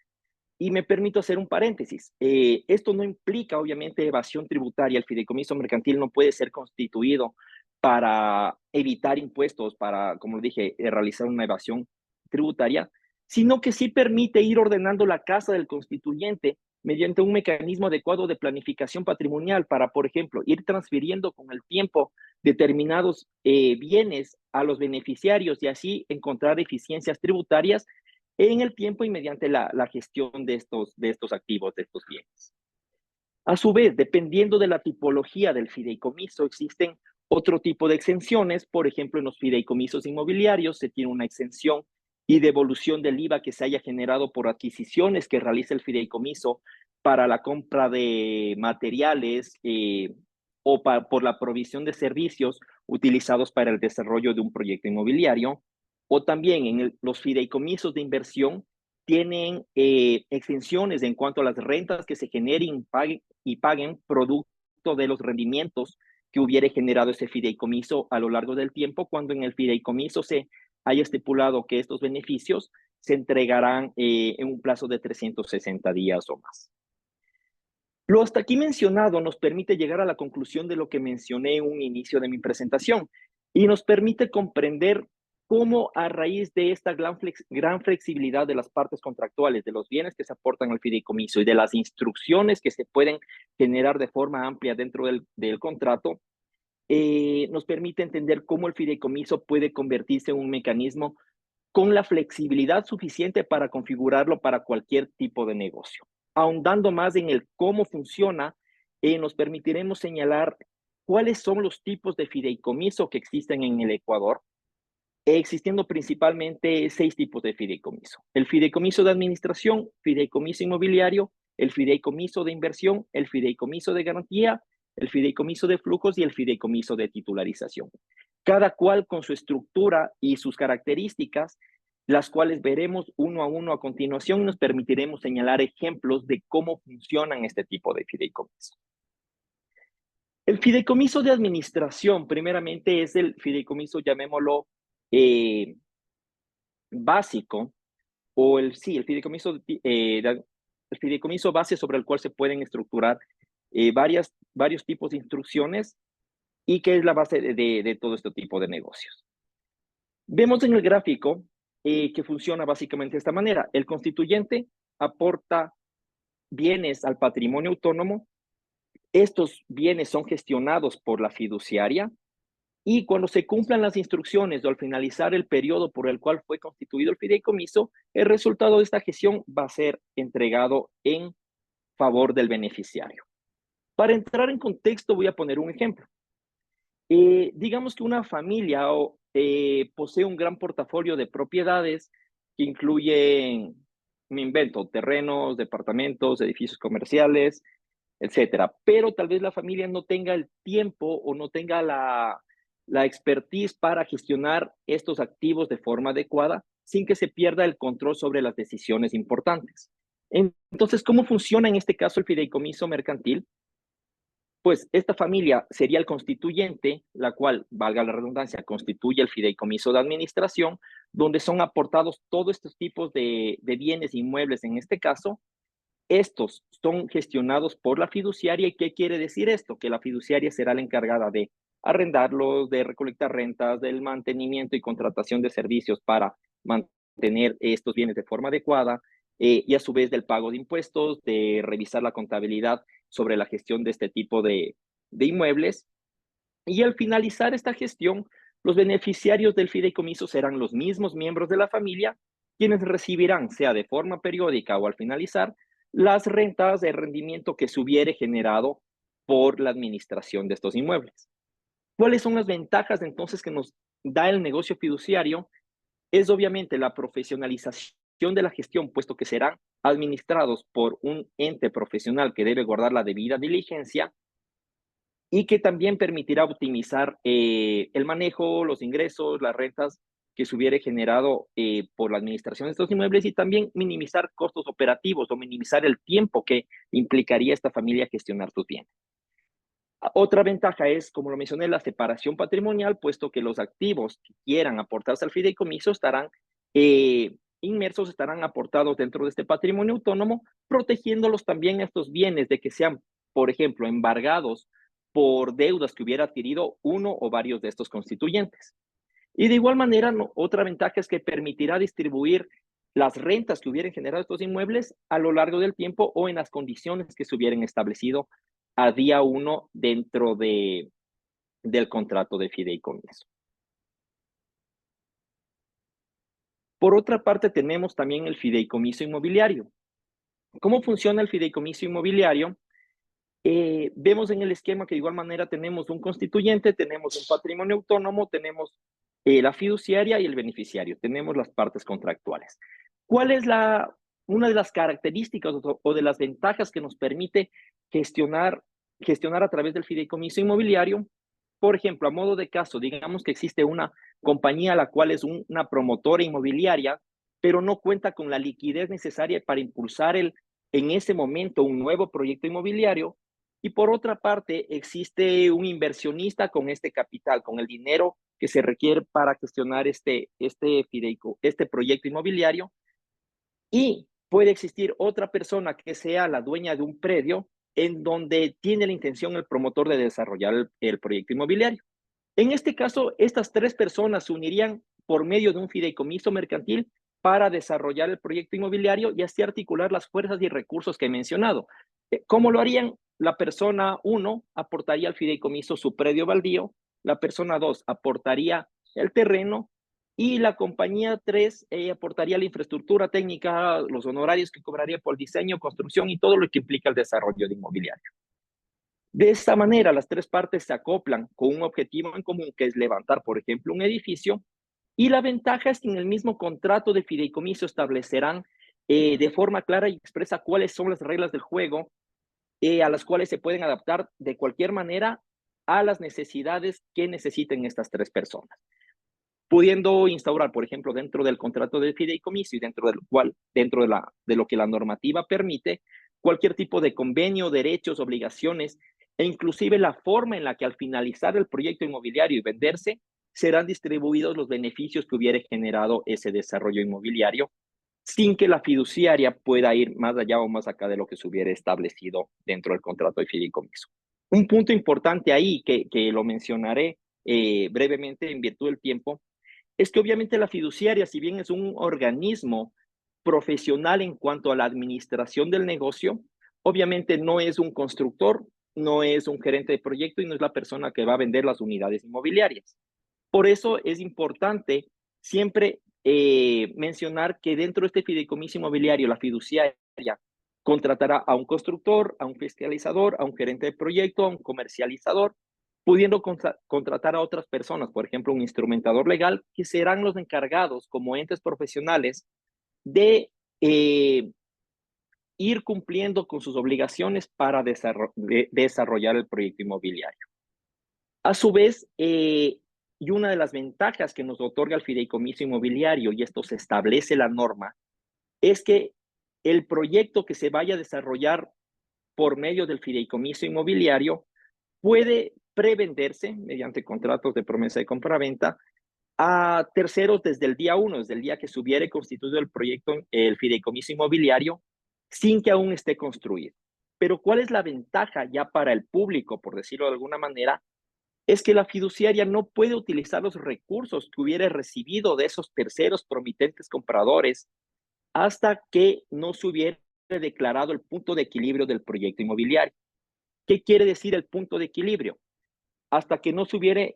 Y me permito hacer un paréntesis. Esto no implica, obviamente, evasión tributaria. El fideicomiso mercantil no puede ser constituido para evitar impuestos, para, como dije, realizar una evasión tributaria, sino que sí permite ir ordenando la casa del constituyente mediante un mecanismo adecuado de planificación patrimonial para, por ejemplo, ir transfiriendo con el tiempo determinados bienes a los beneficiarios y así encontrar eficiencias tributarias en el tiempo y mediante la gestión de estos activos, de estos bienes. A su vez, dependiendo de la tipología del fideicomiso, existen otro tipo de exenciones. Por ejemplo, en los fideicomisos inmobiliarios se tiene una exención y devolución del IVA que se haya generado por adquisiciones que realiza el fideicomiso para la compra de materiales o por la provisión de servicios utilizados para el desarrollo de un proyecto inmobiliario. O también en los fideicomisos de inversión tienen exenciones en cuanto a las rentas que se generen y paguen producto de los rendimientos que hubiere generado ese fideicomiso a lo largo del tiempo, cuando en el fideicomiso se haya estipulado que estos beneficios se entregarán en un plazo de 360 días o más. Lo hasta aquí mencionado nos permite llegar a la conclusión de lo que mencioné en un inicio de mi presentación y nos permite comprender cómo a raíz de esta gran flexibilidad de las partes contractuales, de los bienes que se aportan al fideicomiso y de las instrucciones que se pueden generar de forma amplia dentro del contrato, nos permite entender cómo el fideicomiso puede convertirse en un mecanismo con la flexibilidad suficiente para configurarlo para cualquier tipo de negocio. Ahondando más en el cómo funciona, nos permitiremos señalar cuáles son los tipos de fideicomiso que existen en el Ecuador, existiendo principalmente 6 tipos de fideicomiso. El fideicomiso de administración, fideicomiso inmobiliario, el fideicomiso de inversión, el fideicomiso de garantía, el fideicomiso de flujos y el fideicomiso de titularización. Cada cual con su estructura y sus características, las cuales veremos uno a uno a continuación y nos permitiremos señalar ejemplos de cómo funcionan este tipo de fideicomiso. El fideicomiso de administración, primeramente, es el fideicomiso, llamémoslo, básico, o el fideicomiso, el fideicomiso base sobre el cual se pueden estructurar varios tipos de instrucciones y que es la base de todo este tipo de negocios. Vemos en el gráfico que funciona básicamente de esta manera. El constituyente aporta bienes al patrimonio autónomo. Estos bienes son gestionados por la fiduciaria y cuando se cumplan las instrucciones o al finalizar el periodo por el cual fue constituido el fideicomiso, el resultado de esta gestión va a ser entregado en favor del beneficiario. Para entrar en contexto, voy a poner un ejemplo. Digamos que una familia posee un gran portafolio de propiedades que incluyen, me invento, terrenos, departamentos, edificios comerciales, etcétera. Pero tal vez la familia no tenga el tiempo o no tenga la expertise para gestionar estos activos de forma adecuada sin que se pierda el control sobre las decisiones importantes. Entonces, ¿cómo funciona en este caso el fideicomiso mercantil? Pues esta familia sería el constituyente, la cual, valga la redundancia, constituye el fideicomiso de administración, donde son aportados todos estos tipos de bienes inmuebles en este caso. Estos son gestionados por la fiduciaria. ¿Y qué quiere decir esto? Que la fiduciaria será la encargada de arrendarlos, de recolectar rentas, del mantenimiento y contratación de servicios para mantener estos bienes de forma adecuada y a su vez del pago de impuestos, de revisar la contabilidad sobre la gestión de este tipo de inmuebles. Y al finalizar esta gestión, los beneficiarios del fideicomiso serán los mismos miembros de la familia, quienes recibirán, sea de forma periódica o al finalizar, las rentas de rendimiento que se hubiere generado por la administración de estos inmuebles. ¿Cuáles son las ventajas entonces que nos da el negocio fiduciario? es obviamente la profesionalización de la gestión, puesto que serán administrados por un ente profesional que debe guardar la debida diligencia y que también permitirá optimizar el manejo, los ingresos, las rentas que se hubiere generado por la administración de estos inmuebles y también minimizar costos operativos o minimizar el tiempo que implicaría esta familia gestionar sus bienes. Otra ventaja es, como lo mencioné, la separación patrimonial, puesto que los activos que quieran aportarse al fideicomiso estarán inmersos, estarán aportados dentro de este patrimonio autónomo, protegiéndolos también estos bienes de que sean, por ejemplo, embargados por deudas que hubiera adquirido uno o varios de estos constituyentes. Y de igual manera, otra ventaja es que permitirá distribuir las rentas que hubieran generado estos inmuebles a lo largo del tiempo o en las condiciones que se hubieran establecido a día uno dentro del contrato de fideicomiso. Por otra parte, tenemos también el fideicomiso inmobiliario. ¿Cómo funciona el fideicomiso inmobiliario? Vemos en el esquema que de igual manera tenemos un constituyente, tenemos un patrimonio autónomo, tenemos la fiduciaria y el beneficiario, tenemos las partes contractuales. ¿Cuál es una de las características o de las ventajas que nos permite gestionar a través del fideicomiso inmobiliario? Por ejemplo, a modo de caso, digamos que existe una compañía la cual es una promotora inmobiliaria, pero no cuenta con la liquidez necesaria para impulsar en ese momento un nuevo proyecto inmobiliario. Y por otra parte, existe un inversionista con este capital, con el dinero que se requiere para gestionar este proyecto inmobiliario. Y puede existir otra persona que sea la dueña de un predio en donde tiene la intención el promotor de desarrollar el proyecto inmobiliario. En este caso, estas tres personas se unirían por medio de un fideicomiso mercantil para desarrollar el proyecto inmobiliario y así articular las fuerzas y recursos que he mencionado. ¿Cómo lo harían? La persona 1 aportaría al fideicomiso su predio baldío, la persona 2 aportaría el terreno y la compañía 3 aportaría la infraestructura técnica, los honorarios que cobraría por diseño, construcción y todo lo que implica el desarrollo de inmobiliario. De esta manera, las tres partes se acoplan con un objetivo en común, que es levantar, por ejemplo, un edificio, y la ventaja es que en el mismo contrato de fideicomiso establecerán de forma clara y expresa cuáles son las reglas del juego a las cuales se pueden adaptar de cualquier manera a las necesidades que necesiten estas tres personas, pudiendo instaurar, por ejemplo, dentro del contrato de fideicomiso y dentro de lo que la normativa permite, cualquier tipo de convenio, derechos, obligaciones e inclusive la forma en la que al finalizar el proyecto inmobiliario y venderse, serán distribuidos los beneficios que hubiera generado ese desarrollo inmobiliario sin que la fiduciaria pueda ir más allá o más acá de lo que se hubiera establecido dentro del contrato de fideicomiso. Un punto importante ahí que lo mencionaré brevemente en virtud del tiempo, es que obviamente la fiduciaria, si bien es un organismo profesional en cuanto a la administración del negocio, obviamente no es un constructor, no es un gerente de proyecto y no es la persona que va a vender las unidades inmobiliarias. Por eso es importante siempre mencionar que dentro de este fideicomiso inmobiliario, la fiduciaria contratará a un constructor, a un fiscalizador, a un gerente de proyecto, a un comercializador, pudiendo contratar a otras personas, por ejemplo, un instrumentador legal, que serán los encargados como entes profesionales de ir cumpliendo con sus obligaciones para desarrollar el proyecto inmobiliario. A su vez, y una de las ventajas que nos otorga el fideicomiso inmobiliario, y esto se establece la norma, es que el proyecto que se vaya a desarrollar por medio del fideicomiso inmobiliario puede prevenderse mediante contratos de promesa de compraventa a terceros desde el día 1, desde el día que se hubiere constituido el proyecto, el fideicomiso inmobiliario, sin que aún esté construido. Pero ¿cuál es la ventaja ya para el público, por decirlo de alguna manera? Es que la fiduciaria no puede utilizar los recursos que hubiera recibido de esos terceros promitentes compradores hasta que no se hubiera declarado el punto de equilibrio del proyecto inmobiliario. ¿Qué quiere decir el punto de equilibrio? Hasta que no se hubiera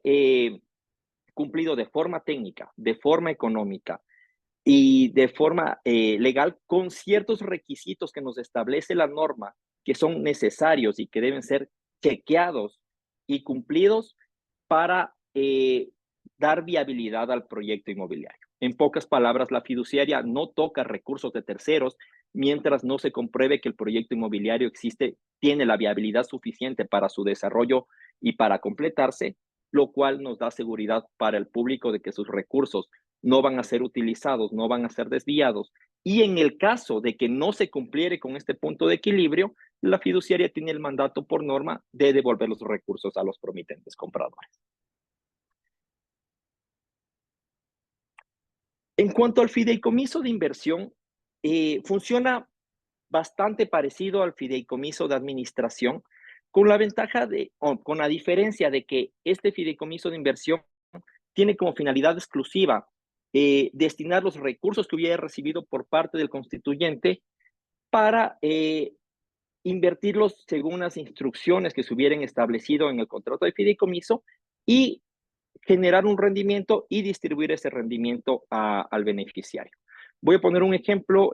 cumplido de forma técnica, de forma económica y de forma legal con ciertos requisitos que nos establece la norma, que son necesarios y que deben ser chequeados y cumplidos para dar viabilidad al proyecto inmobiliario. En pocas palabras, la fiduciaria no toca recursos de terceros mientras no se compruebe que el proyecto inmobiliario existe, tiene la viabilidad suficiente para su desarrollo y para completarse, lo cual nos da seguridad para el público de que sus recursos no van a ser utilizados, no van a ser desviados. Y en el caso de que no se cumpliere con este punto de equilibrio, la fiduciaria tiene el mandato por norma de devolver los recursos a los promitentes compradores. En cuanto al fideicomiso de inversión, funciona bastante parecido al fideicomiso de administración, con la ventaja o con la diferencia de que este fideicomiso de inversión tiene como finalidad exclusiva destinar los recursos que hubiera recibido por parte del constituyente para invertirlos según las instrucciones que se hubieran establecido en el contrato de fideicomiso y generar un rendimiento y distribuir ese rendimiento al beneficiario. Voy a poner un ejemplo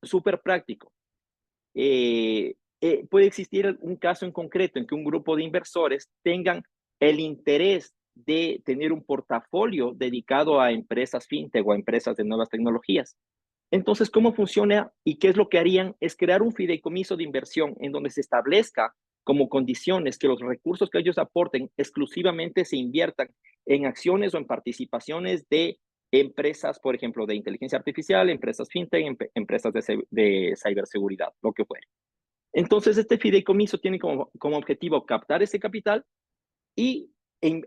súper práctico. Puede existir un caso en concreto en que un grupo de inversores tengan el interés de tener un portafolio dedicado a empresas fintech o a empresas de nuevas tecnologías. Entonces, ¿cómo funciona y qué es lo que harían? Es crear un fideicomiso de inversión en donde se establezca como condiciones que los recursos que ellos aporten exclusivamente se inviertan en acciones o en participaciones de empresas, por ejemplo, de inteligencia artificial, empresas fintech, empresas de ciberseguridad, lo que fuere. Entonces, este fideicomiso tiene como objetivo captar ese capital e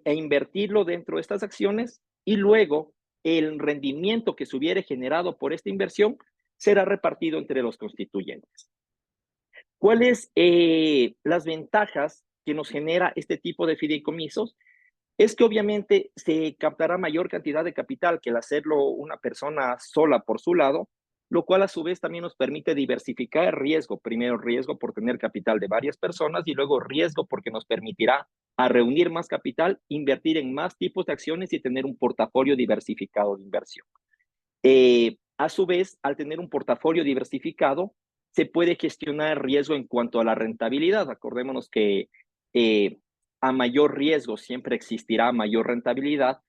invertirlo dentro de estas acciones y luego el rendimiento que se hubiere generado por esta inversión será repartido entre los constituyentes. ¿Cuáles las ventajas que nos genera este tipo de fideicomisos? Es que obviamente se captará mayor cantidad de capital que el hacerlo una persona sola por su lado, lo cual a su vez también nos permite diversificar el riesgo. Primero, riesgo por tener capital de varias personas y luego riesgo porque nos permitirá a reunir más capital, invertir en más tipos de acciones y tener un portafolio diversificado de inversión. A su vez, al tener un portafolio diversificado, se puede gestionar riesgo en cuanto a la rentabilidad. Acordémonos que a mayor riesgo siempre existirá mayor rentabilidad.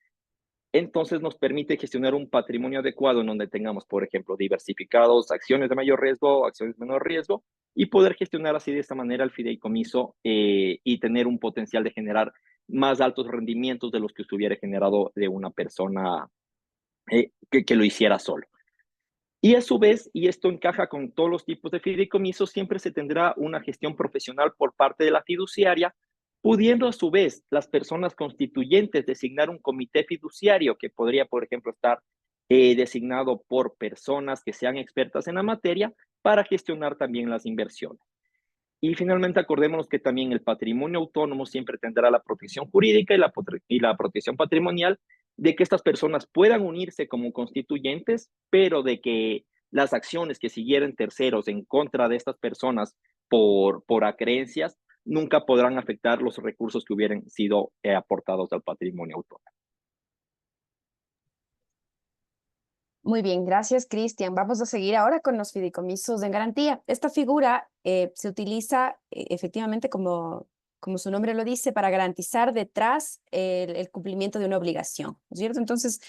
Entonces nos permite gestionar un patrimonio adecuado en donde tengamos, por ejemplo, diversificados, acciones de mayor riesgo, acciones de menor riesgo, y poder gestionar así de esta manera el fideicomiso y tener un potencial de generar más altos rendimientos de los que se hubiera generado de una persona que lo hiciera solo. Y a su vez, y esto encaja con todos los tipos de fideicomisos, siempre se tendrá una gestión profesional por parte de la fiduciaria, pudiendo a su vez las personas constituyentes designar un comité fiduciario que podría, por ejemplo, estar designado por personas que sean expertas en la materia para gestionar también las inversiones. Y finalmente, acordémonos que también el patrimonio autónomo siempre tendrá la protección jurídica y la protección patrimonial de que estas personas puedan unirse como constituyentes, pero de que las acciones que siguieran terceros en contra de estas personas por acreencias nunca podrán afectar los recursos que hubieran sido aportados al patrimonio autónomo. Muy bien, gracias, Cristian. Vamos a seguir ahora con los fideicomisos de garantía. Esta figura se utiliza efectivamente como su nombre lo dice, para garantizar detrás el cumplimiento de una obligación, ¿no es cierto? Entonces,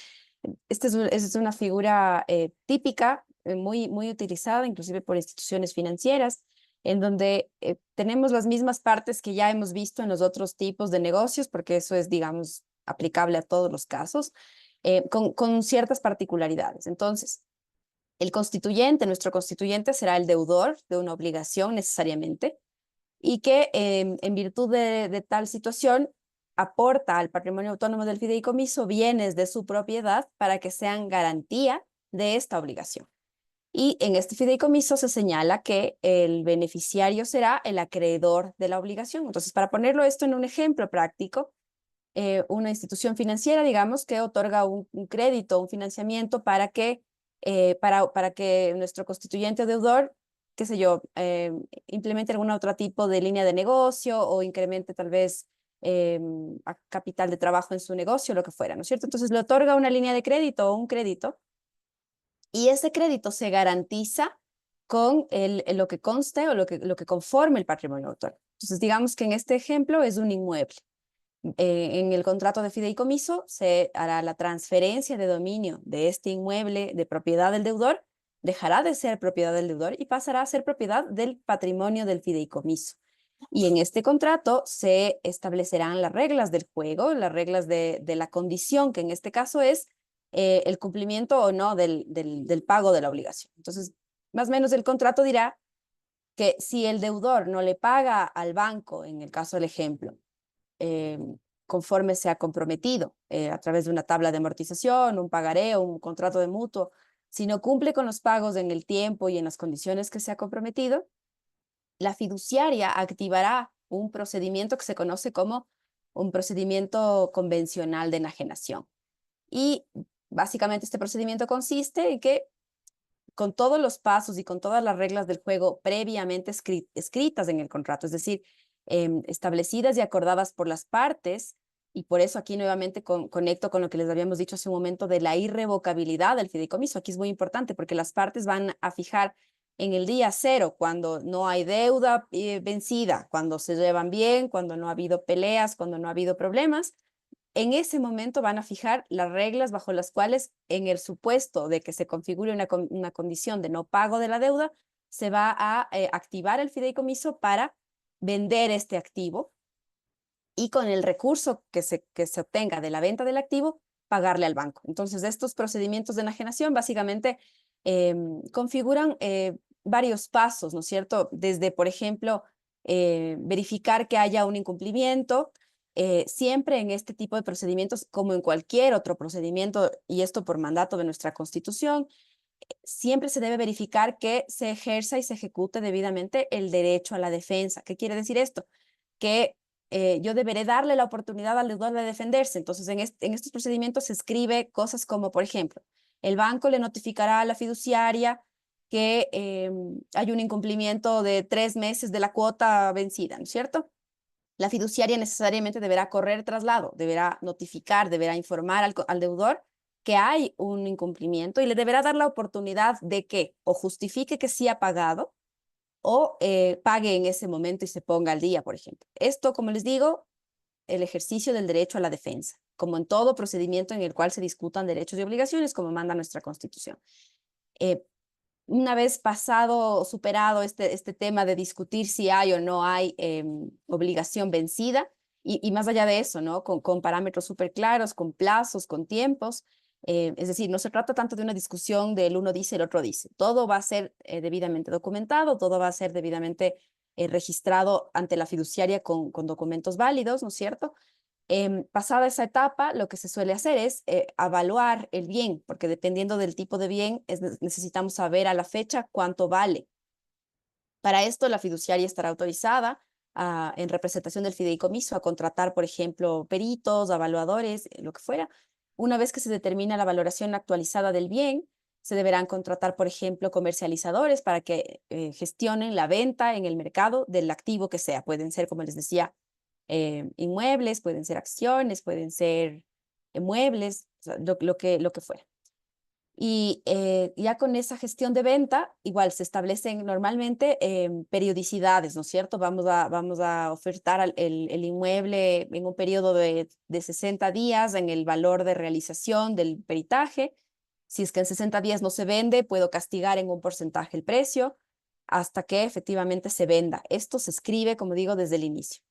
esta es una figura típica, muy utilizada, inclusive por instituciones financieras, en donde tenemos las mismas partes que ya hemos visto en los otros tipos de negocios, porque eso es, digamos, aplicable a todos los casos, con ciertas particularidades. Entonces, el constituyente, nuestro constituyente será el deudor de una obligación necesariamente, y que en virtud de tal situación aporta al patrimonio autónomo del fideicomiso bienes de su propiedad para que sean garantía de esta obligación. Y en este fideicomiso se señala que el beneficiario será el acreedor de la obligación. Entonces, para ponerlo esto en un ejemplo práctico, una institución financiera, digamos, que otorga un crédito, un financiamiento para que nuestro constituyente deudor, qué sé yo, implemente algún otro tipo de línea de negocio o incremente tal vez capital de trabajo en su negocio, lo que fuera, ¿no es cierto? Entonces le otorga una línea de crédito o un crédito y ese crédito se garantiza con lo que conste o lo que conforme el patrimonio autónomo. Entonces digamos que en este ejemplo es un inmueble. En el contrato de fideicomiso se hará la transferencia de dominio de este inmueble de propiedad del deudor, dejará de ser propiedad del deudor y pasará a ser propiedad del patrimonio del fideicomiso. Y en este contrato se establecerán las reglas del juego, las reglas de la condición, que en este caso es el cumplimiento o no del pago de la obligación. Entonces, más o menos el contrato dirá que si el deudor no le paga al banco, en el caso del ejemplo, eh, conforme se ha comprometido a través de una tabla de amortización, un pagaré o un contrato de mutuo, si no cumple con los pagos en el tiempo y en las condiciones que se ha comprometido, la fiduciaria activará un procedimiento que se conoce como un procedimiento convencional de enajenación. Y básicamente este procedimiento consiste en que con todos los pasos y con todas las reglas del juego previamente escritas en el contrato, es decir, establecidas y acordadas por las partes, y por eso aquí nuevamente conecto con lo que les habíamos dicho hace un momento de la irrevocabilidad del fideicomiso. Aquí es muy importante porque las partes van a fijar en el día cero, cuando no hay deuda vencida, cuando se llevan bien, cuando no ha habido peleas, cuando no ha habido problemas. En ese momento van a fijar las reglas bajo las cuales, en el supuesto de que se configure una condición de no pago de la deuda, se va a activar el fideicomiso para vender este activo y con el recurso que se obtenga de la venta del activo, pagarle al banco. Entonces, estos procedimientos de enajenación básicamente configuran varios pasos, ¿no es cierto? Desde, por ejemplo, verificar que haya un incumplimiento. Siempre en este tipo de procedimientos, como en cualquier otro procedimiento, y esto por mandato de nuestra Constitución, siempre se debe verificar que se ejerza y se ejecute debidamente el derecho a la defensa. ¿Qué quiere decir esto? Que yo deberé darle la oportunidad al deudor de defenderse. Entonces, en estos procedimientos se escribe cosas como, por ejemplo, el banco le notificará a la fiduciaria que hay un incumplimiento de 3 meses de la cuota vencida, ¿no es cierto? La fiduciaria necesariamente deberá correr traslado, deberá notificar, deberá informar al deudor que hay un incumplimiento y le deberá dar la oportunidad de que o justifique que sí ha pagado o pague en ese momento y se ponga al día, por ejemplo. Esto, como les digo, el ejercicio del derecho a la defensa, como en todo procedimiento en el cual se discutan derechos y obligaciones, como manda nuestra Constitución. Eh, una vez pasado, superado este tema de discutir si hay o no hay obligación vencida, y más allá de eso, ¿no? Con parámetros súper claros, con plazos, con tiempos, es decir, no se trata tanto de una discusión del uno dice, el otro dice. Todo va a ser debidamente documentado, todo va a ser debidamente registrado ante la fiduciaria con documentos válidos, ¿no es cierto? Pasada esa etapa, lo que se suele hacer es evaluar el bien, porque dependiendo del tipo de bien, necesitamos saber a la fecha cuánto vale. Para esto, la fiduciaria estará autorizada en representación del fideicomiso a contratar, por ejemplo, peritos, evaluadores, lo que fuera. Una vez que se determina la valoración actualizada del bien, se deberán contratar, por ejemplo, comercializadores para que gestionen la venta en el mercado del activo que sea. Pueden ser, como les decía, inmuebles, pueden ser acciones, pueden ser muebles, o sea, lo que fuera. Y ya con esa gestión de venta, igual se establecen normalmente periodicidades, ¿no es cierto? Vamos a ofertar el inmueble en un periodo de 60 días en el valor de realización del peritaje. Si es que en 60 días no se vende, puedo castigar en un porcentaje el precio hasta que efectivamente se venda. Esto se escribe, como digo, desde el inicio.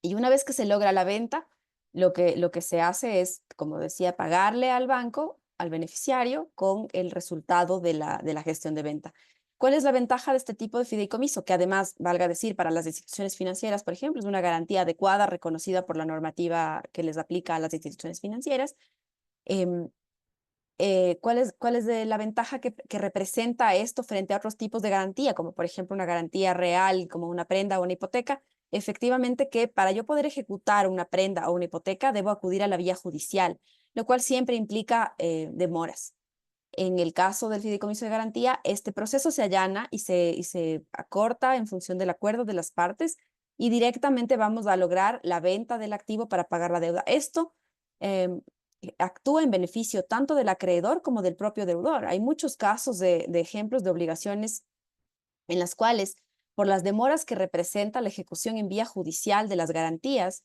Y una vez que se logra la venta, lo que se hace es, como decía, pagarle al banco, al beneficiario, con el resultado de la gestión de venta. ¿Cuál es la ventaja de este tipo de fideicomiso? Que además, valga decir, para las instituciones financieras, por ejemplo, es una garantía adecuada, reconocida por la normativa que les aplica a las instituciones financieras. Em, ¿Cuál es la ventaja que representa esto frente a otros tipos de garantía, como por ejemplo una garantía real, como una prenda o una hipoteca? Efectivamente que para yo poder ejecutar una prenda o una hipoteca debo acudir a la vía judicial, lo cual siempre implica demoras. En el caso del fideicomiso de garantía, este proceso se allana y se acorta en función del acuerdo de las partes y directamente vamos a lograr la venta del activo para pagar la deuda. Esto actúa en beneficio tanto del acreedor como del propio deudor. Hay muchos casos de ejemplos de obligaciones en las cuales, por las demoras que representa la ejecución en vía judicial de las garantías,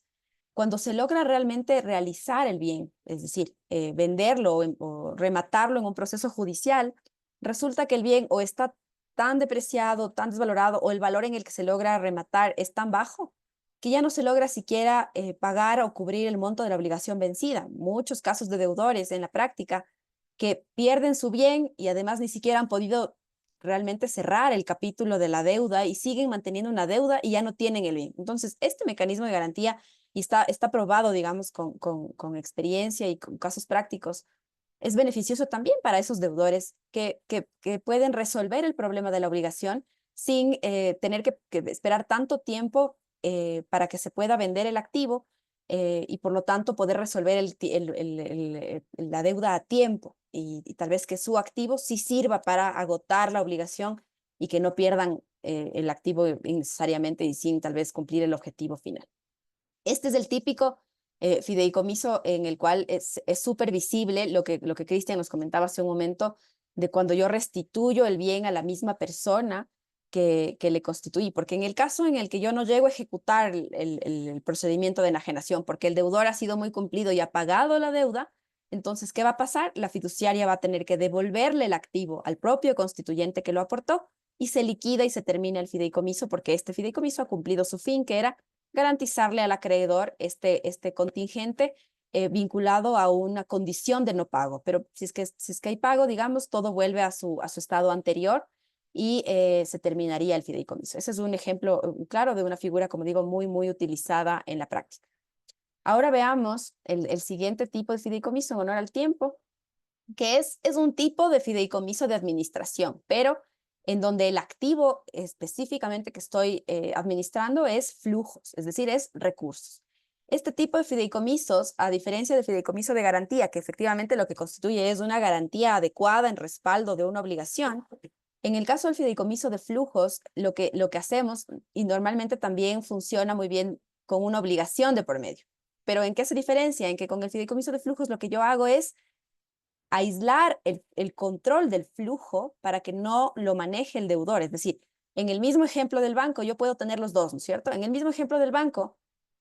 cuando se logra realmente realizar el bien, es decir, venderlo o rematarlo en un proceso judicial, resulta que el bien o está tan depreciado, tan desvalorado, o el valor en el que se logra rematar es tan bajo que ya no se logra siquiera pagar o cubrir el monto de la obligación vencida. Muchos casos de deudores en la práctica que pierden su bien y además ni siquiera han podido realmente cerrar el capítulo de la deuda y siguen manteniendo una deuda y ya no tienen el bien. Entonces, este mecanismo de garantía y está probado, digamos, con experiencia y con casos prácticos, es beneficioso también para esos deudores que pueden resolver el problema de la obligación sin tener que esperar tanto tiempo para que se pueda vender el activo y por lo tanto poder resolver la deuda a tiempo y tal vez que su activo sí sirva para agotar la obligación y que no pierdan el activo innecesariamente y sin tal vez cumplir el objetivo final. Este es el típico fideicomiso en el cual es súper visible lo que Cristian nos comentaba hace un momento, de cuando yo restituyo el bien a la misma persona que le constituí, porque en el caso en el que yo no llego a ejecutar el procedimiento de enajenación, porque el deudor ha sido muy cumplido y ha pagado la deuda, entonces, ¿qué va a pasar? La fiduciaria va a tener que devolverle el activo al propio constituyente que lo aportó y se liquida y se termina el fideicomiso porque este fideicomiso ha cumplido su fin, que era garantizarle al acreedor este contingente vinculado a una condición de no pago. Pero si es que hay pago, digamos, todo vuelve a su estado anterior y se terminaría el fideicomiso. Ese es un ejemplo claro de una figura, como digo, muy, muy utilizada en la práctica. Ahora veamos el siguiente tipo de fideicomiso en honor al tiempo, que es un tipo de fideicomiso de administración, pero en donde el activo específicamente que estoy administrando es flujos, es decir, es recursos. Este tipo de fideicomisos, a diferencia del fideicomiso de garantía, que efectivamente lo que constituye es una garantía adecuada en respaldo de una obligación, en el caso del fideicomiso de flujos, lo que hacemos, y normalmente también funciona muy bien con una obligación de por medio. Pero ¿en qué se diferencia? En que con el fideicomiso de flujos lo que yo hago es aislar el control del flujo para que no lo maneje el deudor. Es decir, en el mismo ejemplo del banco, yo puedo tener los dos, ¿no es cierto? En el mismo ejemplo del banco,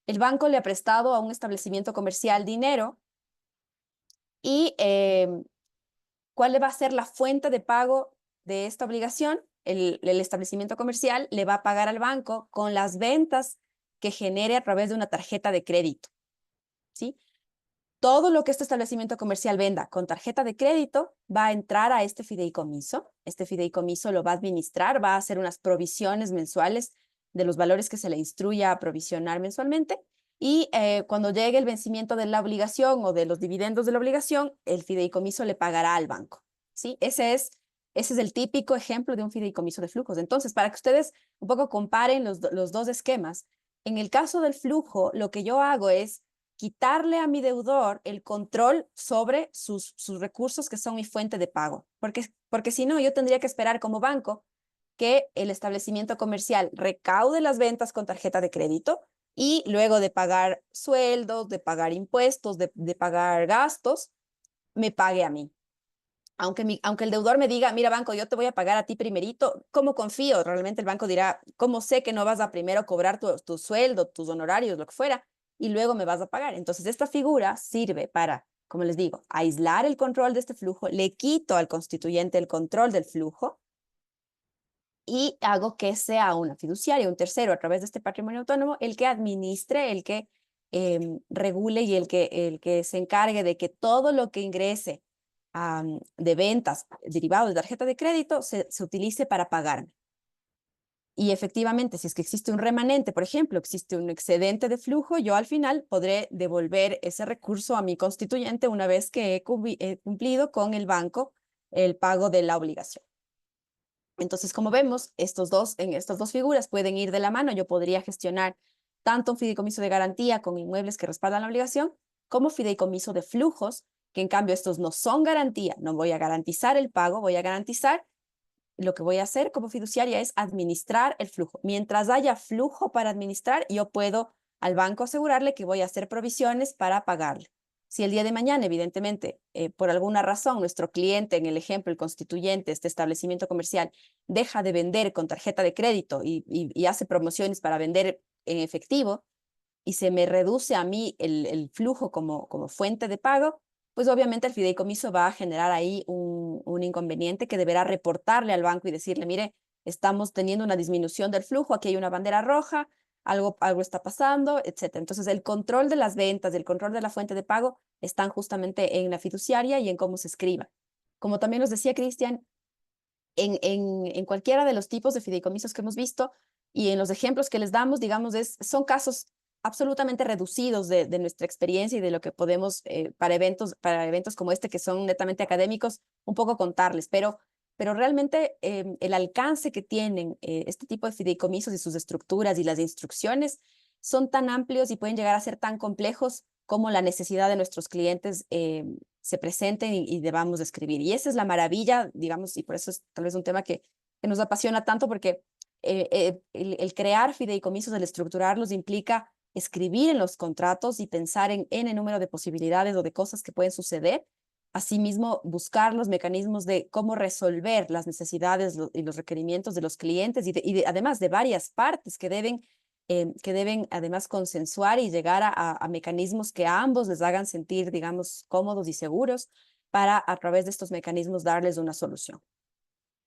el banco le ha prestado a un establecimiento comercial dinero y ¿cuál le va a ser la fuente de pago de esta obligación? El establecimiento comercial le va a pagar al banco con las ventas que genere a través de una tarjeta de crédito, ¿sí? Todo lo que este establecimiento comercial venda con tarjeta de crédito va a entrar a este fideicomiso. Este fideicomiso lo va a administrar, va a hacer unas provisiones mensuales de los valores que se le instruya a provisionar mensualmente. Y cuando llegue el vencimiento de la obligación o de los dividendos de la obligación, el fideicomiso le pagará al banco, ¿sí? Ese es el típico ejemplo de un fideicomiso de flujos. Entonces, para que ustedes un poco comparen los dos esquemas, en el caso del flujo, lo que yo hago es quitarle a mi deudor el control sobre sus recursos que son mi fuente de pago. Porque si no, yo tendría que esperar como banco que el establecimiento comercial recaude las ventas con tarjeta de crédito y luego de pagar sueldos, de pagar impuestos, de pagar gastos, me pague a mí. Aunque el deudor me diga, mira banco, yo te voy a pagar a ti primerito, ¿cómo confío? Realmente el banco dirá, ¿cómo sé que no vas a primero cobrar tu sueldo, tus honorarios, lo que fuera, y luego me vas a pagar? Entonces esta figura sirve para, como les digo, aislar el control de este flujo, le quito al constituyente el control del flujo y hago que sea una fiduciaria, un tercero a través de este patrimonio autónomo, el que administre, el que regule y el que se encargue de que todo lo que ingrese de ventas derivados de tarjeta de crédito se utilice para pagarme. Y efectivamente, si es que existe un remanente, por ejemplo, existe un excedente de flujo, yo al final podré devolver ese recurso a mi constituyente una vez que he cumplido con el banco el pago de la obligación. Entonces, como vemos, en estas dos figuras pueden ir de la mano. Yo podría gestionar tanto un fideicomiso de garantía con inmuebles que respaldan la obligación, como fideicomiso de flujos, que en cambio estos no son garantía. No voy a garantizar el pago, voy a garantizar. Lo que voy a hacer como fiduciaria es administrar el flujo. Mientras haya flujo para administrar, yo puedo al banco asegurarle que voy a hacer provisiones para pagarle. Si el día de mañana, evidentemente, por alguna razón, nuestro cliente, en el ejemplo, el constituyente, este establecimiento comercial, deja de vender con tarjeta de crédito y hace promociones para vender en efectivo, y se me reduce a mí el flujo como fuente de pago, pues obviamente el fideicomiso va a generar ahí un inconveniente que deberá reportarle al banco y decirle, mire, estamos teniendo una disminución del flujo, aquí hay una bandera roja, algo está pasando, etcétera. Entonces, el control de las ventas, el control de la fuente de pago están justamente en la fiduciaria y en cómo se escriba. Como también nos decía Cristian, en cualquiera de los tipos de fideicomisos que hemos visto y en los ejemplos que les damos, digamos, son casos absolutamente reducidos de nuestra experiencia y de lo que podemos para eventos como este que son netamente académicos, un poco contarles, pero realmente el alcance que tienen este tipo de fideicomisos y sus estructuras y las instrucciones son tan amplios y pueden llegar a ser tan complejos como la necesidad de nuestros clientes se presenten y debamos escribir. Y esa es la maravilla, digamos, y por eso es tal vez un tema que nos apasiona tanto, porque el crear fideicomisos, el estructurarlos, implica escribir en los contratos y pensar en el número de posibilidades o de cosas que pueden suceder. Asimismo, buscar los mecanismos de cómo resolver las necesidades y los requerimientos de los clientes y además de varias partes que deben además consensuar y llegar a mecanismos que a ambos les hagan sentir, digamos, cómodos y seguros para a través de estos mecanismos darles una solución.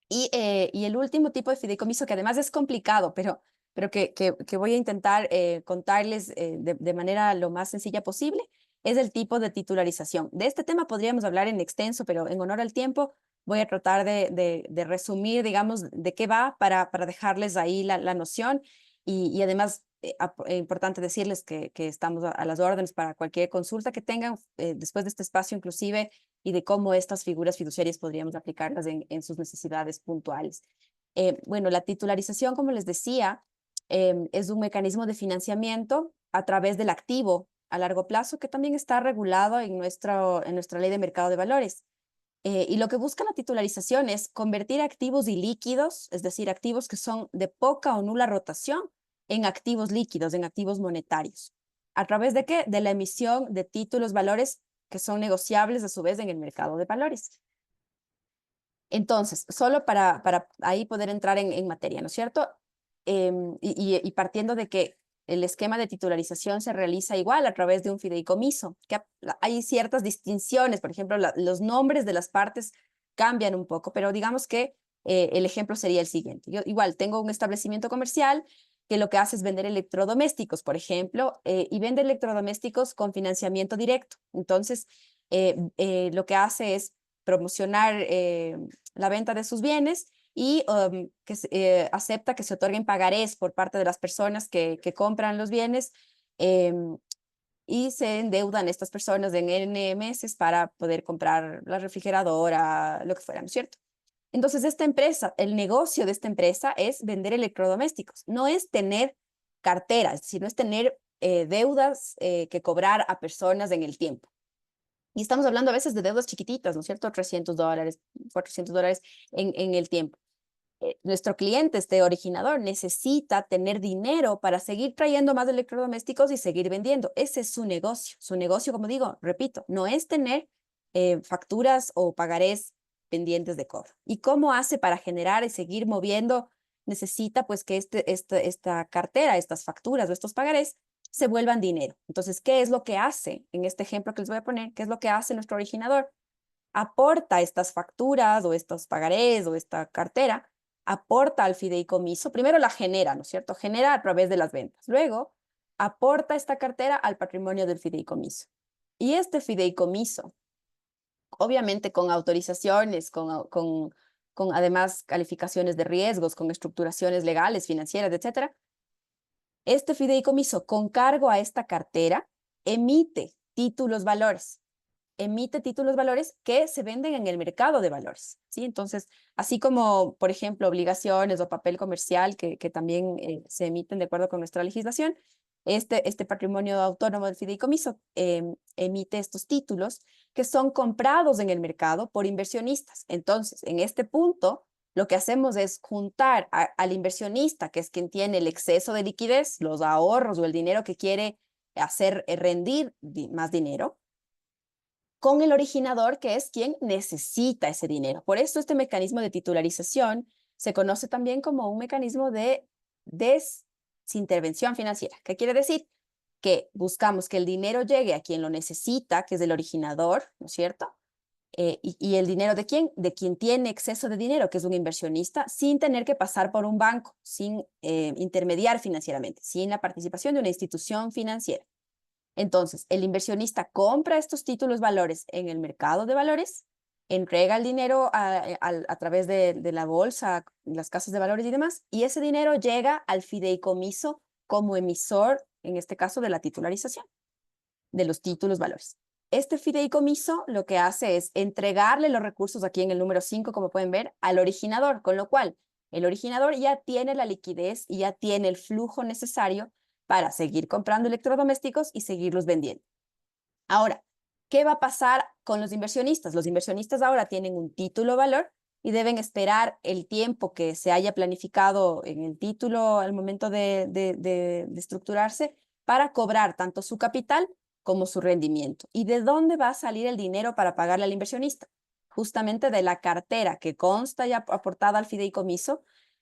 Y el último tipo de fideicomiso, que además es complicado, pero que voy a intentar contarles de manera lo más sencilla posible, es el tipo de titularización. De este tema podríamos hablar en extenso, pero en honor al tiempo voy a tratar de resumir, digamos, de qué va para dejarles ahí la noción y además es importante decirles que estamos a las órdenes para cualquier consulta que tengan después de este espacio inclusive y de cómo estas figuras fiduciarias podríamos aplicarlas en sus necesidades puntuales. Bueno, la titularización, como les decía, es un mecanismo de financiamiento a través del activo a largo plazo que también está regulado en nuestra ley de mercado de valores. Y lo que busca la titularización es convertir activos ilíquidos, es decir, activos que son de poca o nula rotación, en activos líquidos, en activos monetarios. ¿A través de qué? De la emisión de títulos, valores que son negociables a su vez en el mercado de valores. Entonces, solo para ahí poder entrar en materia, ¿no es cierto? Y partiendo de que el esquema de titularización se realiza igual a través de un fideicomiso, que hay ciertas distinciones, por ejemplo, los nombres de las partes cambian un poco, pero digamos que el ejemplo sería el siguiente. Yo igual tengo un establecimiento comercial que lo que hace es vender electrodomésticos, por ejemplo, y vende electrodomésticos con financiamiento directo. Entonces, lo que hace es promocionar la venta de sus bienes y acepta que se otorguen pagarés por parte de las personas que compran los bienes y se endeudan estas personas en N meses para poder comprar la refrigeradora, lo que fuera, ¿no es cierto? Entonces, esta empresa, el negocio de esta empresa es vender electrodomésticos, no es tener carteras, sino es tener deudas que cobrar a personas en el tiempo. Y estamos hablando a veces de deudas chiquititas, ¿no es cierto? $300, $400 en el tiempo. Nuestro cliente, este originador, necesita tener dinero para seguir trayendo más electrodomésticos y seguir vendiendo. Ese es su negocio. Su negocio, como digo, repito, no es tener facturas o pagarés pendientes de cobro. ¿Y cómo hace para generar y seguir moviendo? Necesita pues que esta cartera, estas facturas o estos pagarés se vuelvan dinero. Entonces, ¿qué es lo que hace? En este ejemplo que les voy a poner, ¿qué es lo que hace nuestro originador? Aporta estas facturas o estos pagarés o esta cartera, aporta al fideicomiso, primero la genera, ¿no es cierto? Genera a través de las ventas. Luego, aporta esta cartera al patrimonio del fideicomiso. Y este fideicomiso, obviamente con autorizaciones, con además calificaciones de riesgos, con estructuraciones legales, financieras, etcétera, este fideicomiso con cargo a esta cartera emite títulos valores que se venden en el mercado de valores, ¿sí? Entonces, así como, por ejemplo, obligaciones o papel comercial que también se emiten de acuerdo con nuestra legislación, este patrimonio autónomo del fideicomiso emite estos títulos que son comprados en el mercado por inversionistas. Entonces, en este punto, lo que hacemos es juntar al inversionista, que es quien tiene el exceso de liquidez, los ahorros o el dinero que quiere hacer rendir más dinero, con el originador, que es quien necesita ese dinero. Por eso este mecanismo de titularización se conoce también como un mecanismo de desintervención financiera. ¿Qué quiere decir? que buscamos que el dinero llegue a quien lo necesita, que es el originador, ¿no es cierto? Y el dinero ¿de quién? De quien tiene exceso de dinero, que es un inversionista, sin tener que pasar por un banco, sin intermediar financieramente, sin la participación de una institución financiera. Entonces, el inversionista compra estos títulos valores en el mercado de valores, entrega el dinero a través de la bolsa, las casas de valores y demás, y ese dinero llega al fideicomiso como emisor, en este caso, de la titularización de los títulos valores. Este fideicomiso lo que hace es entregarle los recursos aquí en el número 5, como pueden ver, al originador, con lo cual el originador ya tiene la liquidez y ya tiene el flujo necesario para seguir comprando electrodomésticos y seguirlos vendiendo. Ahora, ¿qué va a pasar con los inversionistas? Los inversionistas ahora tienen un título valor y deben esperar el tiempo que se haya planificado en el título al momento de estructurarse para cobrar tanto su capital como su rendimiento. ¿Y de dónde va a salir el dinero para pagarle al inversionista? Justamente de la cartera que consta ya aportada al fideicomiso.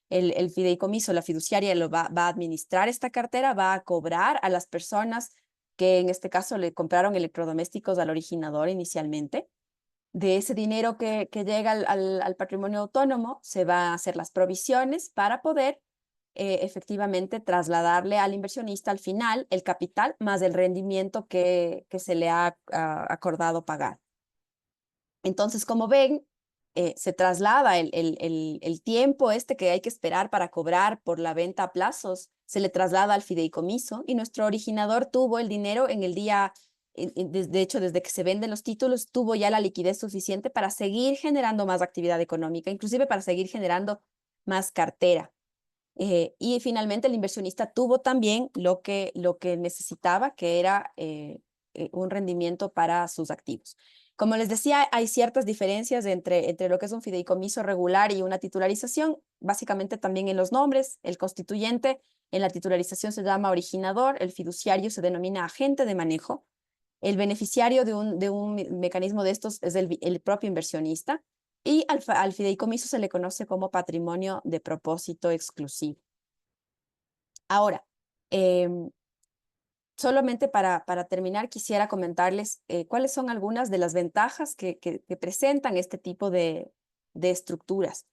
El fideicomiso, la fiduciaria va a administrar esta cartera, va a cobrar a las personas que en este caso le compraron electrodomésticos al originador inicialmente. De ese dinero que llega al patrimonio autónomo, se va a hacer las provisiones para poder efectivamente trasladarle al inversionista al final el capital más el rendimiento que se le ha acordado pagar. Entonces, como ven, se traslada el tiempo este que hay que esperar para cobrar por la venta a plazos, se le traslada al fideicomiso y nuestro originador tuvo el dinero en el día, de hecho, desde que se venden los títulos, tuvo ya la liquidez suficiente para seguir generando más actividad económica, inclusive para seguir generando más cartera. Y finalmente el inversionista tuvo también lo que necesitaba, que era un rendimiento para sus activos. Como les decía, hay ciertas diferencias entre lo que es un fideicomiso regular y una titularización, básicamente también en los nombres. El constituyente en la titularización se llama originador, el fiduciario se denomina agente de manejo, el beneficiario de un mecanismo de estos es el propio inversionista, y al fideicomiso se le conoce como patrimonio de propósito exclusivo. Ahora, solamente para terminar, quisiera comentarles cuáles son algunas de las ventajas que presentan este tipo de estructuras.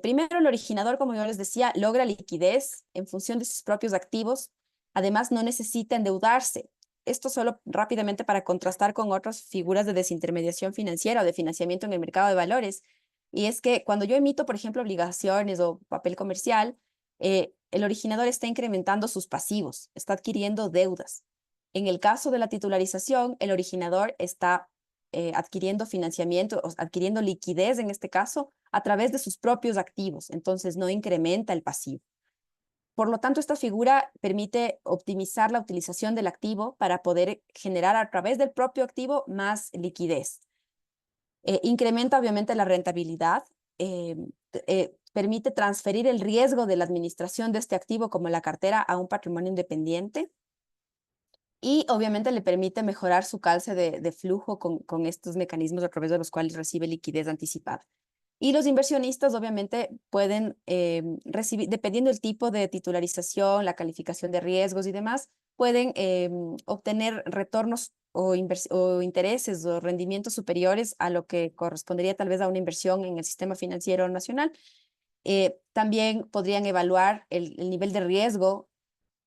Primero, el originador, como yo les decía, logra liquidez en función de sus propios activos. Además, no necesita endeudarse. Esto solo rápidamente para contrastar con otras figuras de desintermediación financiera o de financiamiento en el mercado de valores. Y es que cuando yo emito, por ejemplo, obligaciones o papel comercial, el originador está incrementando sus pasivos, está adquiriendo deudas. En el caso de la titularización, el originador está adquiriendo financiamiento, o adquiriendo liquidez en este caso, a través de sus propios activos, entonces no incrementa el pasivo. Por lo tanto, esta figura permite optimizar la utilización del activo para poder generar a través del propio activo más liquidez. Incrementa obviamente la rentabilidad, permite transferir el riesgo de la administración de este activo como la cartera a un patrimonio independiente y obviamente le permite mejorar su calce de flujo con estos mecanismos a través de los cuales recibe liquidez anticipada. Y los inversionistas obviamente pueden recibir, dependiendo del tipo de titularización, la calificación de riesgos y demás, pueden obtener retornos o intereses o rendimientos superiores a lo que correspondería tal vez a una inversión en el sistema financiero nacional. También podrían evaluar el nivel de riesgo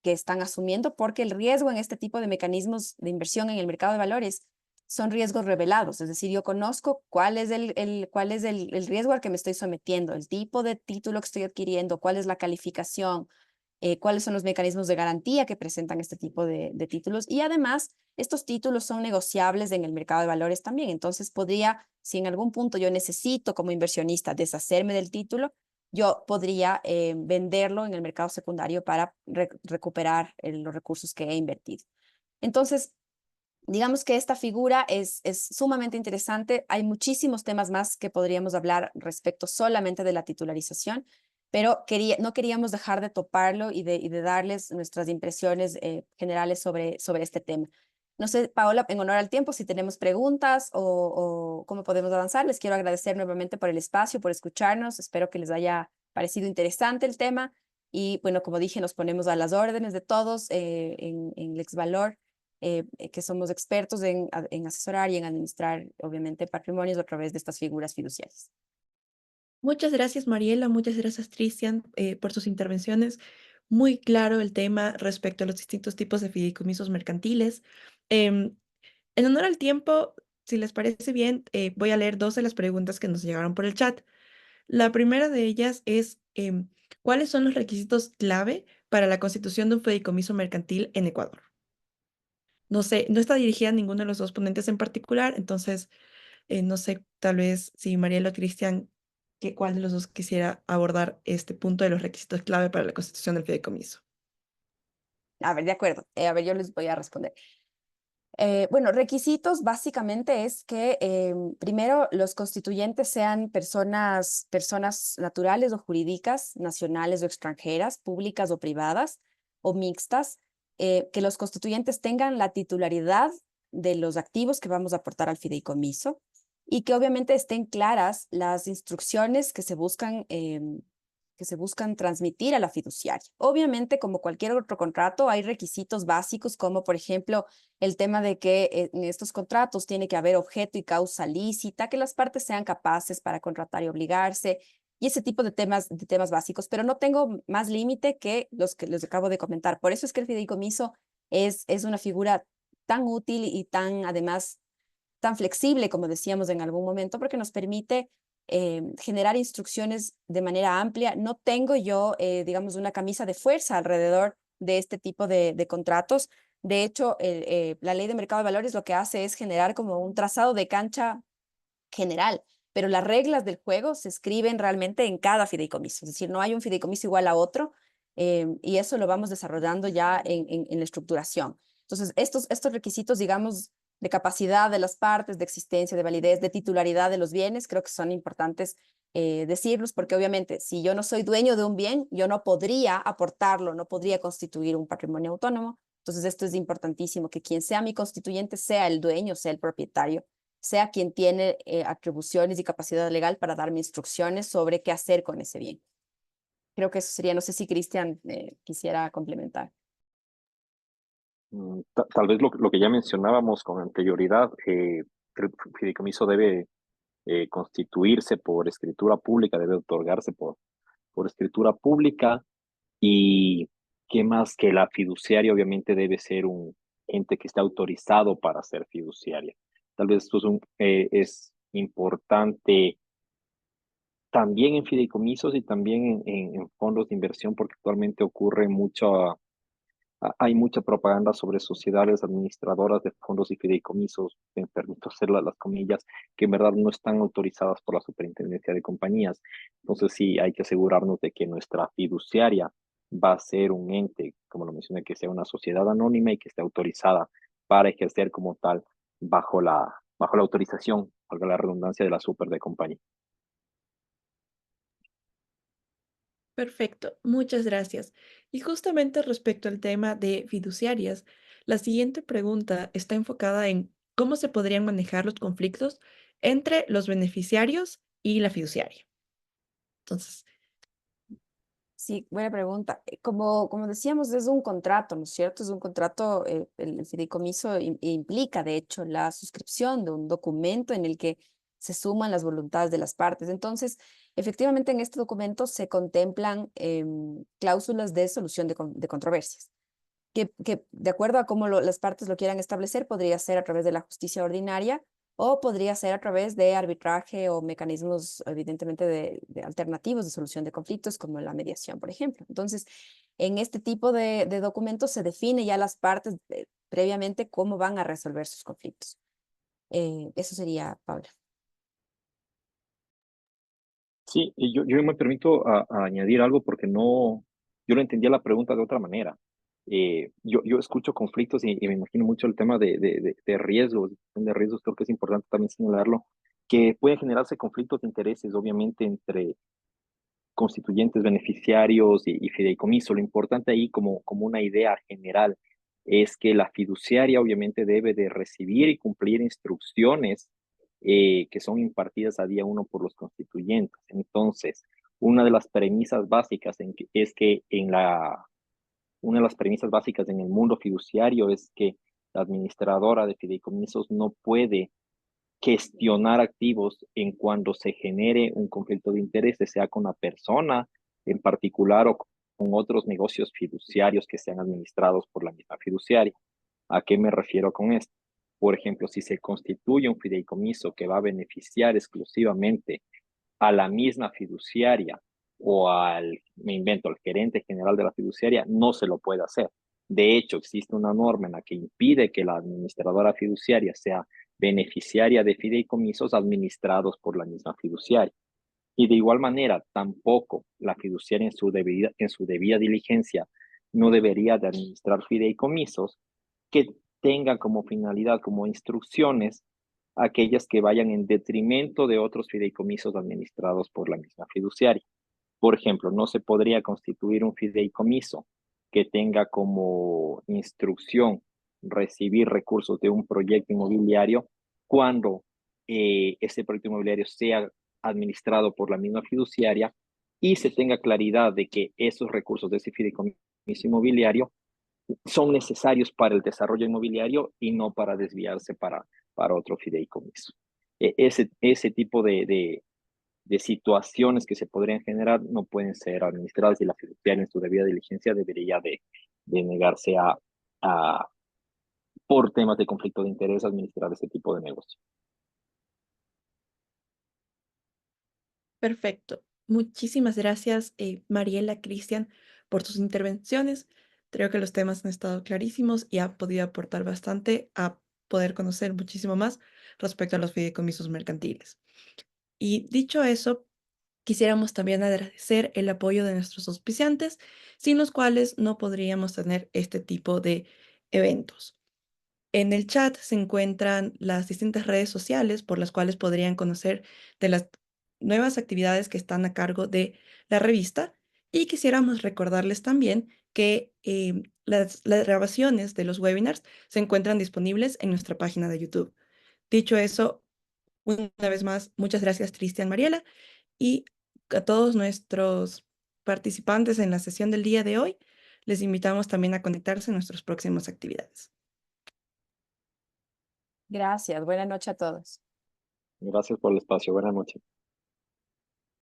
que están asumiendo, porque el riesgo en este tipo de mecanismos de inversión en el mercado de valores son riesgos revelados, es decir, yo conozco cuál es el riesgo al que me estoy sometiendo, el tipo de título que estoy adquiriendo, cuál es la calificación, cuáles son los mecanismos de garantía que presentan este tipo de títulos, y además estos títulos son negociables en el mercado de valores también, entonces podría, si en algún punto yo necesito como inversionista deshacerme del título, yo podría venderlo en el mercado secundario para recuperar los recursos que he invertido. Entonces, digamos que esta figura es sumamente interesante. Hay muchísimos temas más que podríamos hablar respecto solamente de la titularización, pero no queríamos dejar de toparlo y de darles nuestras impresiones generales sobre este tema. No sé, Paola, en honor al tiempo, si tenemos preguntas o cómo podemos avanzar. Les quiero agradecer nuevamente por el espacio, por escucharnos. Espero que les haya parecido interesante el tema Y bueno, como dije, nos ponemos a las órdenes de todos en Lexvalor, que somos expertos en asesorar y en administrar, obviamente, patrimonios a través de estas figuras fiduciarias. Muchas gracias, Mariela. Muchas gracias, Cristian, por sus intervenciones. Muy claro el tema respecto a los distintos tipos de fideicomisos mercantiles. Em, en honor al tiempo, si les parece bien, voy a leer dos de las preguntas que nos llegaron por el chat. La primera de ellas es, ¿cuáles son los requisitos clave para la constitución de un fideicomiso mercantil en Ecuador? No sé, no está dirigida a ninguno de los dos ponentes en particular, entonces no sé, tal vez si Mariela o Cristian, ¿cuál de los dos quisiera abordar este punto de los requisitos clave para la constitución del fideicomiso? A ver, de acuerdo. A ver, yo les voy a responder. Bueno, requisitos básicamente es que primero los constituyentes sean personas naturales o jurídicas, nacionales o extranjeras, públicas o privadas o mixtas, que los constituyentes tengan la titularidad de los activos que vamos a aportar al fideicomiso y que obviamente estén claras las instrucciones que se buscan transmitir a la fiduciaria. Obviamente, como cualquier otro contrato, hay requisitos básicos como, por ejemplo, el tema de que en estos contratos tiene que haber objeto y causa lícita, que las partes sean capaces para contratar y obligarse, y ese tipo de temas básicos, pero no tengo más límite que los que les acabo de comentar. Por eso es que el fideicomiso es una figura tan útil y tan, además, tan flexible, como decíamos en algún momento, porque nos permite generar instrucciones de manera amplia. No tengo yo, digamos, una camisa de fuerza alrededor de este tipo de contratos. De hecho, la ley de mercado de valores lo que hace es generar como un trazado de cancha general, pero las reglas del juego se escriben realmente en cada fideicomiso, es decir, no hay un fideicomiso igual a otro, y eso lo vamos desarrollando ya en la estructuración. Entonces, estos requisitos, digamos, de capacidad de las partes, de existencia, de validez, de titularidad de los bienes, creo que son importantes decirlos, porque obviamente si yo no soy dueño de un bien, yo no podría aportarlo, no podría constituir un patrimonio autónomo. Entonces, esto es importantísimo, que quien sea mi constituyente sea el dueño, sea el propietario, sea quien tiene atribuciones y capacidad legal para darme instrucciones sobre qué hacer con ese bien. Creo que eso sería, no sé si Cristian quisiera complementar. Tal vez lo que ya mencionábamos con anterioridad, el fideicomiso debe constituirse por escritura pública, debe otorgarse por escritura pública. Y qué más, que la fiduciaria obviamente debe ser un ente que esté autorizado para ser fiduciaria. Tal vez esto es importante también en fideicomisos y también en fondos de inversión, porque actualmente ocurre hay mucha propaganda sobre sociedades administradoras de fondos y fideicomisos, me permito hacer las comillas, que en verdad no están autorizadas por la Superintendencia de Compañías. Entonces sí, hay que asegurarnos de que nuestra fiduciaria va a ser un ente, como lo mencioné, que sea una sociedad anónima y que esté autorizada para ejercer como tal bajo la autorización, valga la redundancia, de la super de compañía. Perfecto, muchas gracias. Y justamente respecto al tema de fiduciarias, la siguiente pregunta está enfocada en cómo se podrían manejar los conflictos entre los beneficiarios y la fiduciaria. Entonces, Sí, buena pregunta. Como decíamos, es un contrato, ¿no es cierto? Es un contrato, el fideicomiso implica, de hecho, la suscripción de un documento en el que se suman las voluntades de las partes. Entonces, efectivamente, en este documento se contemplan cláusulas de solución de controversias, que de acuerdo a cómo las partes lo quieran establecer, podría ser a través de la justicia ordinaria o podría ser a través de arbitraje o mecanismos, evidentemente, de alternativos de solución de conflictos, como la mediación, por ejemplo. Entonces, en este tipo de documentos se define ya las partes previamente cómo van a resolver sus conflictos. Eso sería, Paula. Sí, y yo me permito a añadir algo porque yo no entendía la pregunta de otra manera. Yo escucho conflictos y me imagino mucho el tema de riesgos, de riesgos, creo que es importante también señalarlo, que pueden generarse conflictos de intereses, obviamente, entre constituyentes, beneficiarios y fideicomiso. Lo importante ahí, como una idea general, es que la fiduciaria obviamente debe de recibir y cumplir instrucciones que son impartidas a día uno por los constituyentes. Entonces, Una de las premisas básicas es que una de las premisas básicas en el mundo fiduciario es que la administradora de fideicomisos no puede gestionar activos en cuando se genere un conflicto de intereses, sea con la persona en particular o con otros negocios fiduciarios que sean administrados por la misma fiduciaria. ¿A qué me refiero con esto? Por ejemplo, si se constituye un fideicomiso que va a beneficiar exclusivamente a la misma fiduciaria o me invento, al gerente general de la fiduciaria, no se lo puede hacer. De hecho, existe una norma en la que impide que la administradora fiduciaria sea beneficiaria de fideicomisos administrados por la misma fiduciaria. Y de igual manera, tampoco la fiduciaria en su debida diligencia no debería de administrar fideicomisos que tengan como finalidad, como instrucciones, aquellas que vayan en detrimento de otros fideicomisos administrados por la misma fiduciaria. Por ejemplo, no se podría constituir un fideicomiso que tenga como instrucción recibir recursos de un proyecto inmobiliario cuando ese proyecto inmobiliario sea administrado por la misma fiduciaria y se tenga claridad de que esos recursos de ese fideicomiso inmobiliario son necesarios para el desarrollo inmobiliario y no para desviarse para otro fideicomiso. Ese tipo de situaciones que se podrían generar no pueden ser administradas y la fiduciaria en su debida diligencia debería de negarse a, por temas de conflicto de interés, administrar ese tipo de negocio. Perfecto. Muchísimas gracias, Mariela, Cristian, por sus intervenciones. Creo que los temas han estado clarísimos y ha podido aportar bastante a poder conocer muchísimo más respecto a los fideicomisos mercantiles. Y dicho eso, quisiéramos también agradecer el apoyo de nuestros auspiciantes, sin los cuales no podríamos tener este tipo de eventos. En el chat se encuentran las distintas redes sociales por las cuales podrían conocer de las nuevas actividades que están a cargo de la revista. Y quisiéramos recordarles también que las grabaciones de los webinars se encuentran disponibles en nuestra página de YouTube. Dicho eso, una vez más, muchas gracias, Cristian, Mariela, y a todos nuestros participantes en la sesión del día de hoy, les invitamos también a conectarse en nuestras próximas actividades. Gracias. Buenas noches a todos. Gracias por el espacio. Buenas noches.